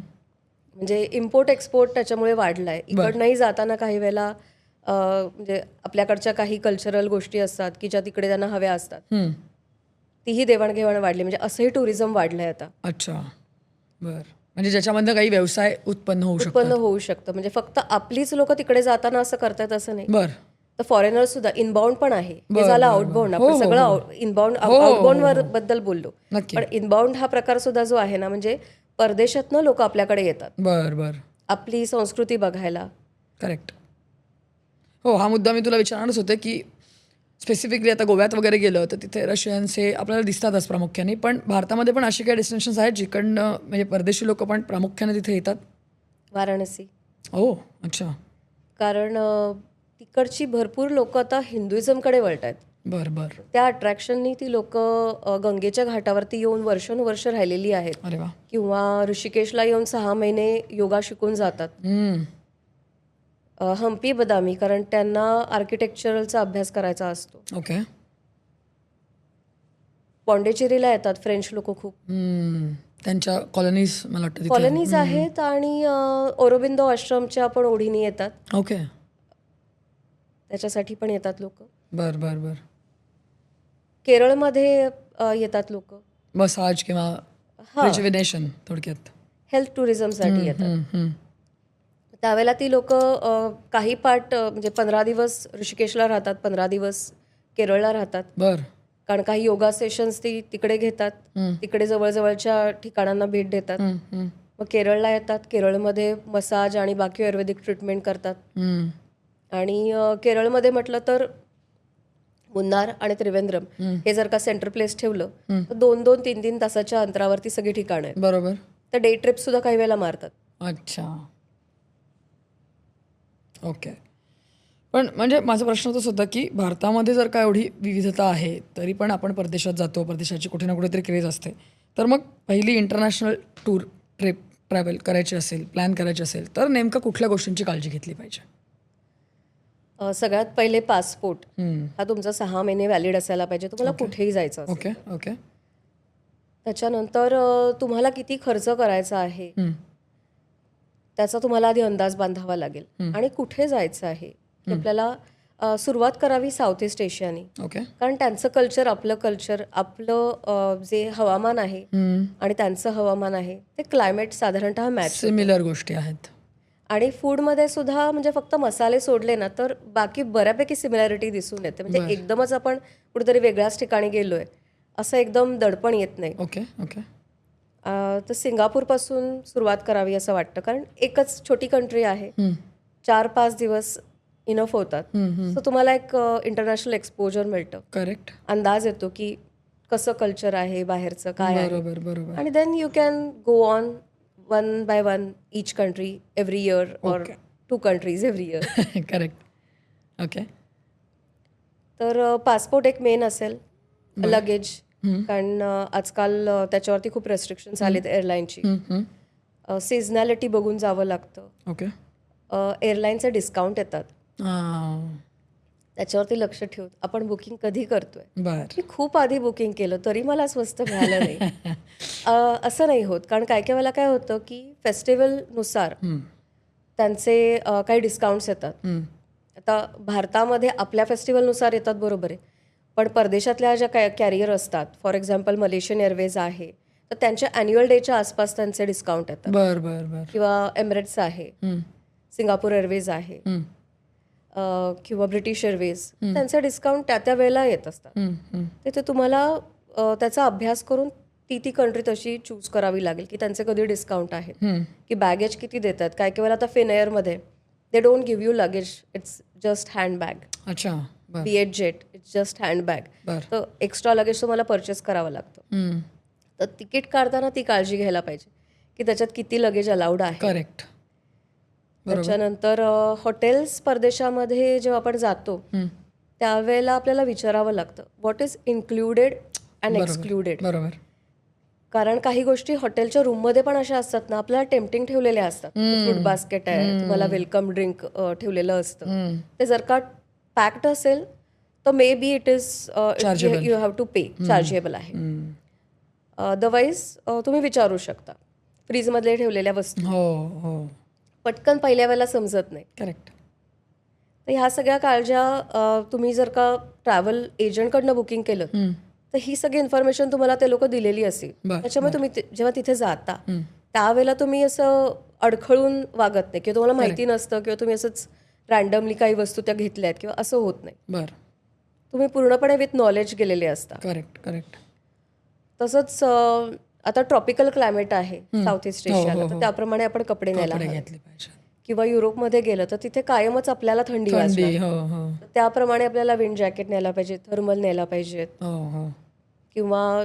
म्हणजे इम्पोर्ट एक्सपोर्ट त्याच्यामुळे वाढलाय. इकडनंही जाताना काही वेळेला म्हणजे आपल्याकडच्या काही कल्चरल गोष्टी असतात की ज्या तिकडे त्यांना हव्या असतात, तीही देवाणघेवाण वाढली. म्हणजे असंही टुरिझम वाढलंय आता. अच्छा बर. म्हणजे ज्याच्यामधनं काही व्यवसाय उत्पन्न होऊ शकतो. म्हणजे फक्त आपलीच लोक तिकडे जाताना असं करतात असं नाही. बरं. तर फॉरेनर सुद्धा इनबाउंड पण आहे. हे बरं, झालं बरं, आउटबाउंड. बरं. आपण हो, हो, सगळं हो. इनबाउंड हो, हो, हो, आउटबाउंड हो. बद्दल बोललो. नक्की. पण इनबाउंड हा प्रकार सुद्धा जो आहे ना, म्हणजे परदेशातनं लोक आपल्याकडे येतात बरं बरं. आपली संस्कृती बघायला. करेक्ट. हो, हा मुद्दा मी तुला विचारणारच होते की स्पेसिफिकली आता गोव्यात वगैरे गेलं तर तिथे रशियन्स हे आपल्याला दिसतातच प्रामुख्याने, पण भारतामध्ये पण अशी काही डेस्टिनेशन्स आहेत जिकडनं म्हणजे परदेशी लोक पण प्रामुख्याने तिथे येतात. वाराणसी. हो, अच्छा. कारण तिकडची भरपूर लोक आता हिंदुइझमकडे वळत आहेत. बरं बरं. त्या अट्रॅक्शननी ती लोक गंगेच्या घाटावरती येऊन वर्षानुवर्ष राहिलेली आहेत. अरे वा. किंवा ऋषिकेशला येऊन 6 महिने योगा शिकून जातात. हम्पी बदामी, कारण त्यांना आर्किटेक्चरलचा अभ्यास करायचा असतो. ओके. पॉंडेचेरीला येतात फ्रेंच लोक खूप. त्यांच्या कॉलनीज मला वाटतं तिथे. कॉलनीज आहेत आणि औरोबिंदो आश्रमच्या पण ओढीने येतात. ओके. त्याच्यासाठी पण येतात लोक. बरं बरं बरं. केरळमध्ये येतात लोक. मसाज किंवा रिजुव्हिनेशन थोडक्यात. हेल्थ टुरिझमसाठी येतात. त्यावेळेला ती लोक काही पार्ट म्हणजे 15 दिवस ऋषिकेशला राहतात, 15 दिवस केरळला राहतात. बरं. कारण काही योगा सेशन्स ती तिकडे घेतात. तिकडे जवळजवळच्या ठिकाणांना भेट देतात. मग केरळला येतात. केरळमध्ये मसाज आणि बाकी आयुर्वेदिक ट्रीटमेंट करतात. आणि केरळमध्ये म्हटलं तर मुन्नार आणि त्रिवेंद्रम हे जर का सेंटर प्लेस ठेवलं तर 2-2, 3-3 तासाच्या अंतरावरती सगळी ठिकाणं आहेत. बरोबर. तर डे ट्रिप सुद्धा काही वेळेला मारतात. अच्छा. ओके. पण म्हणजे माझा प्रश्न तोच होता की भारतामध्ये जर का एवढी विविधता आहे तरी पण आपण परदेशात जातो, परदेशाची कुठे ना कुठेतरी क्रेज असते, तर मग पहिली इंटरनॅशनल टूर ट्रॅव्हल करायची असेल, प्लॅन करायची असेल तर नेमकं कुठल्या गोष्टींची काळजी घेतली पाहिजे? सगळ्यात पहिले पासपोर्ट हा तुमचा 6 महिने व्हॅलिड असायला पाहिजे. तुम्हाला कुठेही जायचं असेल. Okay okay. त्याच्यानंतर तुम्हाला किती खर्च करायचा आहे त्याचा तुम्हाला आधी अंदाज बांधावा लागेल. आणि कुठे जायचं आहे की आपल्याला सुरुवात करावी साऊथ ईस्ट एशियानी. ओके. कारण त्यांचं कल्चर, आपलं जे हवामान आहे आणि त्यांचं हवामान आहे ते क्लायमेट साधारणतः मॅच. सिमिलर गोष्टी आहेत. आणि फूडमध्ये सुद्धा म्हणजे फक्त मसाले सोडले ना तर बाकी बऱ्यापैकी सिमिलॅरिटी दिसून येते. म्हणजे एकदमच आपण कुठेतरी वेगळ्याच ठिकाणी गेलोय असं एकदम दडपण येत नाही. Okay okay. तर सिंगापूरपासून सुरुवात करावी असं वाटतं. कारण एकच छोटी कंट्री आहे. 4-5 दिवस इनफ होतात. सो तुम्हाला एक इंटरनॅशनल एक्सपोजर मिळतं. करेक्ट. अंदाज येतो की कसं कल्चर आहे बाहेरचं, काय आहे. बरोबर बरोबर. आणि then you can go on one by one each country every year or 2 countries every year. Correct. Okay. तर पासपोर्ट एक मेन असेल. लगेज, कारण आजकाल त्याच्यावरती खूप रेस्ट्रिक्शन्स आलेत एअरलाईनची. सिझनॅलिटी बघून जावं लागतं. ओके. एअरलाईनचे डिस्काउंट येतात, त्याच्यावरती लक्ष ठेवून आपण बुकिंग कधी करतोय. मी खूप आधी बुकिंग केलं तरी मला स्वस्त मिळालं नाही. असं नाही होत. कारण काय काय वेळेला काय होतं की फेस्टिवलनुसार त्यांचे काही डिस्काउंट्स येतात. आता भारतामध्ये आपल्या फेस्टिवलनुसार येतात बरोबर आहे, पण परदेशातल्या ज्या कॅरियर असतात, फॉर एक्झाम्पल मलेशियन एअरवेज आहे, तर त्यांच्या ॲन्युअल डेच्या आसपास त्यांचे डिस्काउंट येतात. बरं. किंवा एमिरेट्स आहे, सिंगापूर एअरवेज आहे, किंवा ब्रिटिश एअरवेज, त्यांचे डिस्काउंट त्या वेळेला येत असतात. ते तुम्हाला त्याचा अभ्यास करून ती कंट्री तशी चूज करावी लागेल की त्यांचे कधी डिस्काउंट आहेत, की बॅगेज किती देतात. काय काय वेळेला आता फिन एअरमध्ये they don't give you luggage, it's just handbag. अच्छा. बीएच जेट इट्स जस्ट हँडबॅग. तर एक्स्ट्रा लगेज तुम्हाला परचेस करावं लागतं. तर तिकीट काढताना ती काळजी घ्यायला पाहिजे की त्याच्यात किती लगेज अलाउड आहे. करेक्ट. त्याच्यानंतर हॉटेल्स परदेशामध्ये जेव्हा आपण जातो त्यावेळेला आपल्याला विचारावं लागतं what is included and excluded. बरोबर. कारण काही गोष्टी हॉटेलच्या रूममध्ये पण अशा असतात ना, आपल्याला टेम्पटिंग ठेवलेल्या असतात. फ्रूट बास्केट आहे, तुम्हाला वेलकम ड्रिंक ठेवलेलं असतं. ते जर का पॅक्ड असेल तर may be it is you have to pay, chargeable आहे. अदरवाईज तुम्ही विचारू शकता. फ्रीजमधले ठेवलेल्या वस्तू हो पटकन पहिल्या वेळेला समजत नाही. करेक्ट. तर ह्या सगळ्या काळज्या तुम्ही जर का ट्रॅव्हल एजंटकडनं बुकिंग केलं तर ही सगळी इन्फॉर्मेशन तुम्हाला ते लोक दिलेली असेल. त्याच्यामुळे तुम्ही जेव्हा तिथे जाता त्यावेळेला तुम्ही असं अडखळून वागत नाही किंवा तुम्हाला माहिती नसतं किंवा तुम्ही असंच रॅन्डमली काही वस्तू त्या घेतल्यात किंवा असं होत नाही. बरं. तुम्ही पूर्णपणे विथ नॉलेज गेलेले असता. करेक्ट. तसंच आता ट्रॉपिकल क्लायमेट आहे साऊथ ईस्ट एशियाला, तर त्याप्रमाणे आपण कपडे न्यायला कपडे हवे. घेतले पाहिजे. किंवा युरोपमध्ये गेलं तर तिथे कायमच आपल्याला थंडी वाजणार. हो. त्याप्रमाणे आपल्याला विंड जॅकेट न्यायला पाहिजे, थर्मल न्यायला पाहिजेत. हो. किंवा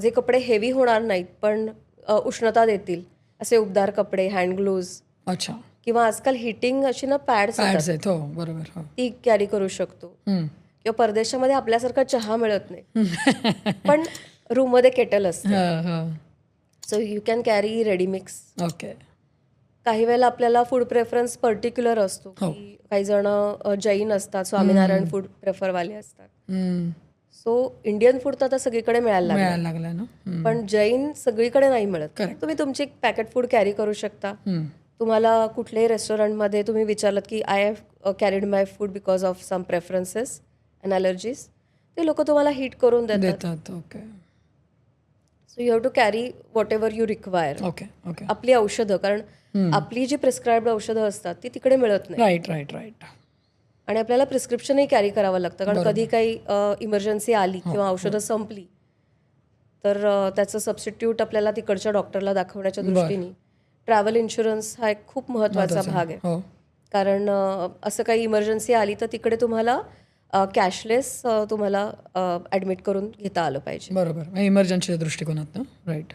जे कपडे हेवी होणार नाहीत पण उष्णता देतील असे उबदार कपडे, हँड ग्लोव्ज, अच्छा. किंवा आजकाल हिटिंग अशी ना पॅड्स आहेत. हो, बरोबर. हो. ती कॅरी करू शकतो. किंवा परदेशामध्ये आपल्यासारखा चहा मिळत नाही पण रूममध्ये केटल असते, so you can carry ready mix. Okay. काही वेळेला आपल्याला फूड प्रेफरन्स पर्टिक्युलर असतो, की काही जण जैन असतात, स्वामीनारायण फूड प्रेफरवाले असतात. सो इंडियन फूड तर आता सगळीकडे मिळायला लागलं ना. पण जैन सगळीकडे नाही मिळत. तुम्ही तुमची पॅकेट फूड कॅरी करू शकता. तुम्हाला कुठल्याही रेस्टॉरंटमध्ये तुम्ही विचारलं की I have carried my food because of some preferences and allergies, ते लोक तुम्हाला हीट करून देतात. ओके. So you have to carry what ever you require. Okay. आपली औषधं, कारण आपली जी प्रिस्क्राईब्ड औषधं असतात ती तिकडे मिळत नाही. राईट. आणि आपल्याला प्रिस्क्रिप्शनही कॅरी करावं लागतं, कारण कधी काही इमर्जन्सी आली किंवा औषधं संपली तर त्याचं सबस्टिट्यूट आपल्याला तिकडच्या डॉक्टरला दाखवण्याच्या दृष्टीने ट्रॅव्हल इन्शुरन्स हा एक खूप महत्त्वाचा भाग आहे. कारण असं काही इमर्जन्सी आली तर तिकडे तुम्हाला कॅशलेस तुम्हाला ॲडमिट करून घेता आलं पाहिजे. बरोबर. इमर्जन्सीच्या दृष्टिकोनात ना. राईट.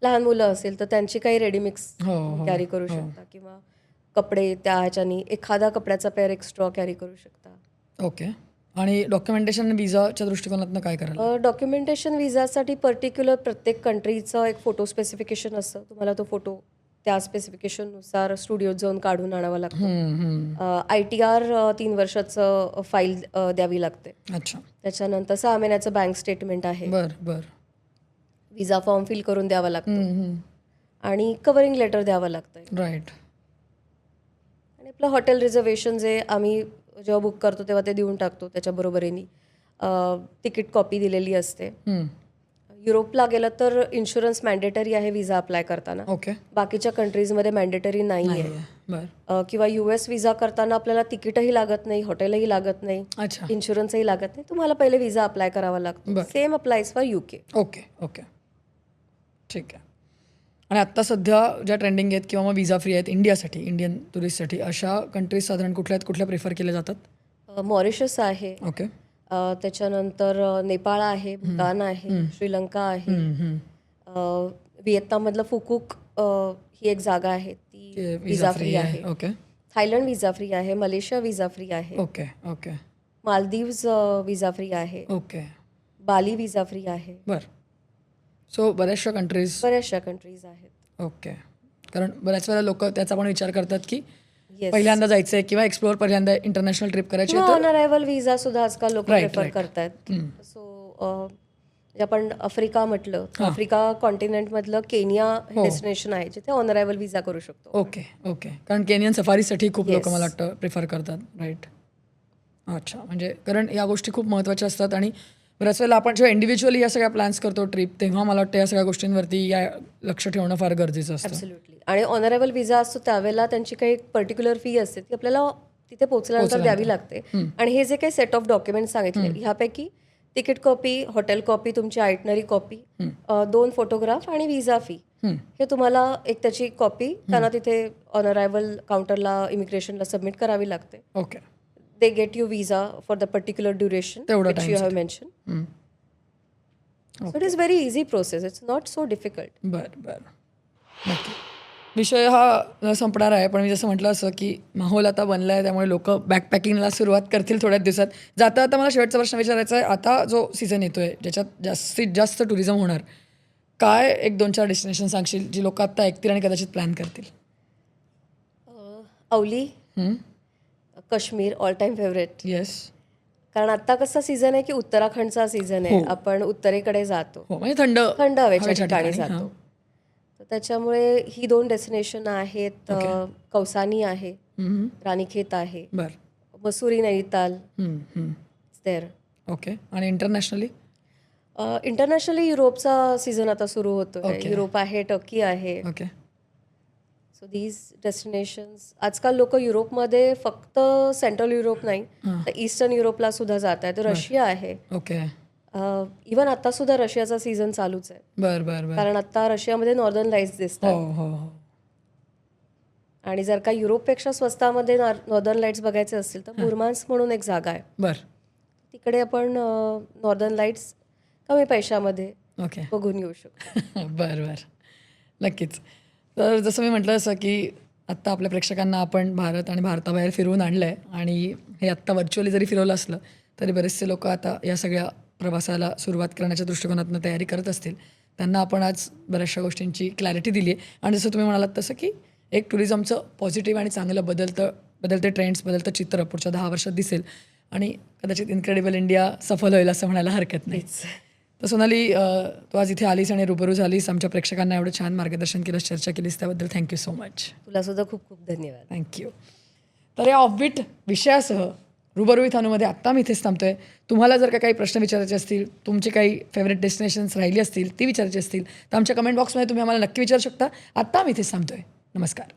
लहान मुलं असेल तर त्यांची काही रेडीमिक्स कॅरी करू शकता, किंवा कपडे त्या ह्याच्यानी एखादा कपड्याचा पेअर एक्स्ट्रा कॅरी करू शकता. ओके. आणि डॉक्युमेंटेशन विजाच्या दृष्टिकोनातनं काय करायला? डॉक्युमेंटेशन विजासाठी पर्टिक्युलर प्रत्येक कंट्रीचं एक फोटो स्पेसिफिकेशन असतं. तुम्हाला तो फोटो त्या स्पेसिफिकेशननुसार स्टुडिओत जाऊन काढून आणावा लागतो. ITR 3 वर्षाचं फाईल द्यावी लागते. अच्छा. त्याच्यानंतर 6 महिन्याचं बँक स्टेटमेंट आहे. बरं. विजा फॉर्म फिल करून द्यावा लागतो आणि कव्हरिंग लेटर द्यावं लागतं. राईट. आणि आपलं हॉटेल रिझर्वेशन जे आम्ही जेव्हा बुक करतो तेव्हा ते देऊन टाकतो, त्याच्याबरोबरीने तिकीट कॉपी दिलेली असते. युरोपला गेलं तर इन्शुरन्स मॅन्डेटरी आहे विजा अप्लाय करताना. ओके. बाकीच्या कंट्रीजमध्ये मॅन्डेटरी नाही आहे. किंवा US विजा करताना आपल्याला तिकीटही लागत नाही, हॉटेलही लागत नाही, इन्शुरन्सही लागत नाही. तुम्हाला पहिले विजा अप्लाय करावा लागतो. Same applies for UK. Okay. ठीक आहे. आणि आत्ता सध्या ज्या ट्रेंडिंग आहेत किंवा मग विजा फ्री आहेत इंडियासाठी, इंडियन टुरिस्टसाठी, अशा कंट्रीज साधारण कुठल्या प्रिफर केल्या जातात? मॉरिशस आहे. ओके. त्याच्यानंतर नेपाळ आहे, भूतान आहे, श्रीलंका आहे, व्हिएतनाममधलं फुकुक ही एक जागा आहे, ती विजा फ्री आहे. ओके. थायलंड विजा फ्री आहे, मलेशिया विजा फ्री आहे. ओके. मालदीव्स विजा फ्री आहे. ओके. बाली विजा फ्री आहे. बरं. सो बऱ्याचशा कंट्रीज आहेत. ओके. कारण बऱ्याच वेळा लोक त्याचा पण विचार करतात की पहिल्यांदा जायचंय किंवा एक्सप्लोअर पहिल्यांदा इंटरनॅशनल ट्रिप करायची, ऑन अरायव्हल विजा सुद्धा आजकाल लोक प्रेफर करतात. सो आपण आफ्रिका म्हटलं, आफ्रिका कॉन्टिनेंट मधलं केनिया डेस्टिनेशन आहे जिथे ऑन अरायव्हल विजा करू शकतो. ओके. कारण केनियन सफारीसाठी खूप लोक मला वाटतं प्रिफर करतात. राईट. अच्छा. म्हणजे कारण या गोष्टी खूप महत्त्वाच्या असतात आणि बऱ्याच वेळेला आपण जेव्हा इंडिव्हिज्युअली या सगळ्या प्लॅन्स करतो ट्रिप, तेव्हा मला वाटतं या सगळ्या गोष्टींवरती लक्ष ठेवणं फार गरजेचं असतं. ॲब्सोल्युटली. आणि ऑन अरायव्हल विजा असतो त्यावेळेला त्यांची काही पर्टिक्युलर फी असते ती आपल्याला तिथे पोहोचल्यानंतर द्यावी लागते. आणि हे जे काही सेट ऑफ डॉक्युमेंट्स सांगितले ह्यापैकी तिकीट कॉपी, हॉटेल कॉपी, तुमची आयटनरी कॉपी, 2 फोटोग्राफ आणि विजा फी, हे तुम्हाला एक त्याची कॉपी त्यांना तिथे ऑन अरायव्हल काउंटरला, इमिग्रेशनला सबमिट करावी लागते. Okay. they get you visa for the particular duration which you have mentioned. So it is very easy process. It's not so difficult. बरं. नक्की. विषय हा संपणार आहे, पण मी जसं म्हटलं असं की माहोल आता बनला आहे, त्यामुळे लोक बॅकपॅकिंगला सुरुवात करतील थोड्याच दिवसात. आता मला शेवटचा प्रश्न विचारायचा आहे. आता जो सीझन येतोय ज्याच्यात जास्तीत जास्त टुरिझम होणार, काय 1-2-4 डेस्टिनेशन सांगशील जी लोक आता ऐकतील आणि कदाचित प्लॅन करतील? अवली, Kashmir all time favourite. Yes. कारण आता कसा सीझन आहे की उत्तराखंडचा सीझन आहे, आपण उत्तरेकडे जातो, म्हणजे थंड हवेच्या ठिकाणी जातो. तर त्याच्यामुळे ही 2 डेस्टिनेशन आहेत. कौसानी आहे, रानीखेत आहे, मसुरी, नैनिताल देअर. ओके. आणि इंटरनॅशनली युरोपचा सीझन आता सुरू होतो. युरोप आहे, टर्की आहे. ओके. सो दीज डेस्टिनेशन्स आजकाल लोक युरोपमध्ये फक्त सेंट्रल युरोप नाही तर ईस्टर्न युरोपला सुद्धा जात आहेत. रशिया आहे. ओके. इवन आता सुद्धा रशियाचा सीझन चालूच आहे. बर बर बर. कारण आता रशियामध्ये नॉर्दर्न लाईट्स हो दिसतात. हो हो. आणि जर का युरोपपेक्षा स्वस्तामध्ये नॉर्दर्न लाईट्स बघायचे असतील तर मुरमान्स्क म्हणून एक जागा आहे. बर. तिकडे आपण नॉर्दर्न लाईट्स कमी पैशामध्ये ओके. बघून येऊ शकतो. बरं बरं, नक्कीच. तर जसं मी म्हटलं असं की आत्ता आपल्या प्रेक्षकांना आपण भारत आणि भारताबाहेर फिरवून आणलं आहे आणि हे आत्ता व्हर्च्युअली जरी फिरवलं असलं तरी बरेचसे लोक आता या सगळ्या प्रवासाला सुरुवात करण्याच्या दृष्टिकोनातून तयारी करत असतील. त्यांना आपण आज बऱ्याचशा गोष्टींची क्लॅरिटी दिली आहे आणि जसं तुम्ही म्हणालात तसं की एक टुरिझमचं पॉझिटिव्ह आणि चांगलं बदलते ट्रेंड्स, बदलतं चित्र पुढच्या 10 वर्षात दिसेल आणि कदाचित इन्क्रेडिबल इंडिया सफल होईल असं म्हणायला हरकत नाही. तर सोनाली, तू आज इथे आलीस आणि रूबरू झालीस, आमच्या प्रेक्षकांना एवढं छान मार्गदर्शन केलंस, चर्चा केलीस, त्याबद्दल थँक्यू सो मच. तुला सुद्धा खूप खूप धन्यवाद. थँक्यू. तर या ऑफबीट विषयासह रूबरू विथ अनुमध्ये आत्ता मी इथेच थांबतोय. तुम्हाला जर का काही प्रश्न विचारायचे असतील, तुमचे काही फेवरेट डेस्टिनेशन्स राहिली असतील, ती विचारायची असतील तर आमच्या कमेंट बॉक्समध्ये तुम्ही आम्हाला नक्की विचारू शकता. आत्ता मी इथेच थांबतोय. नमस्कार.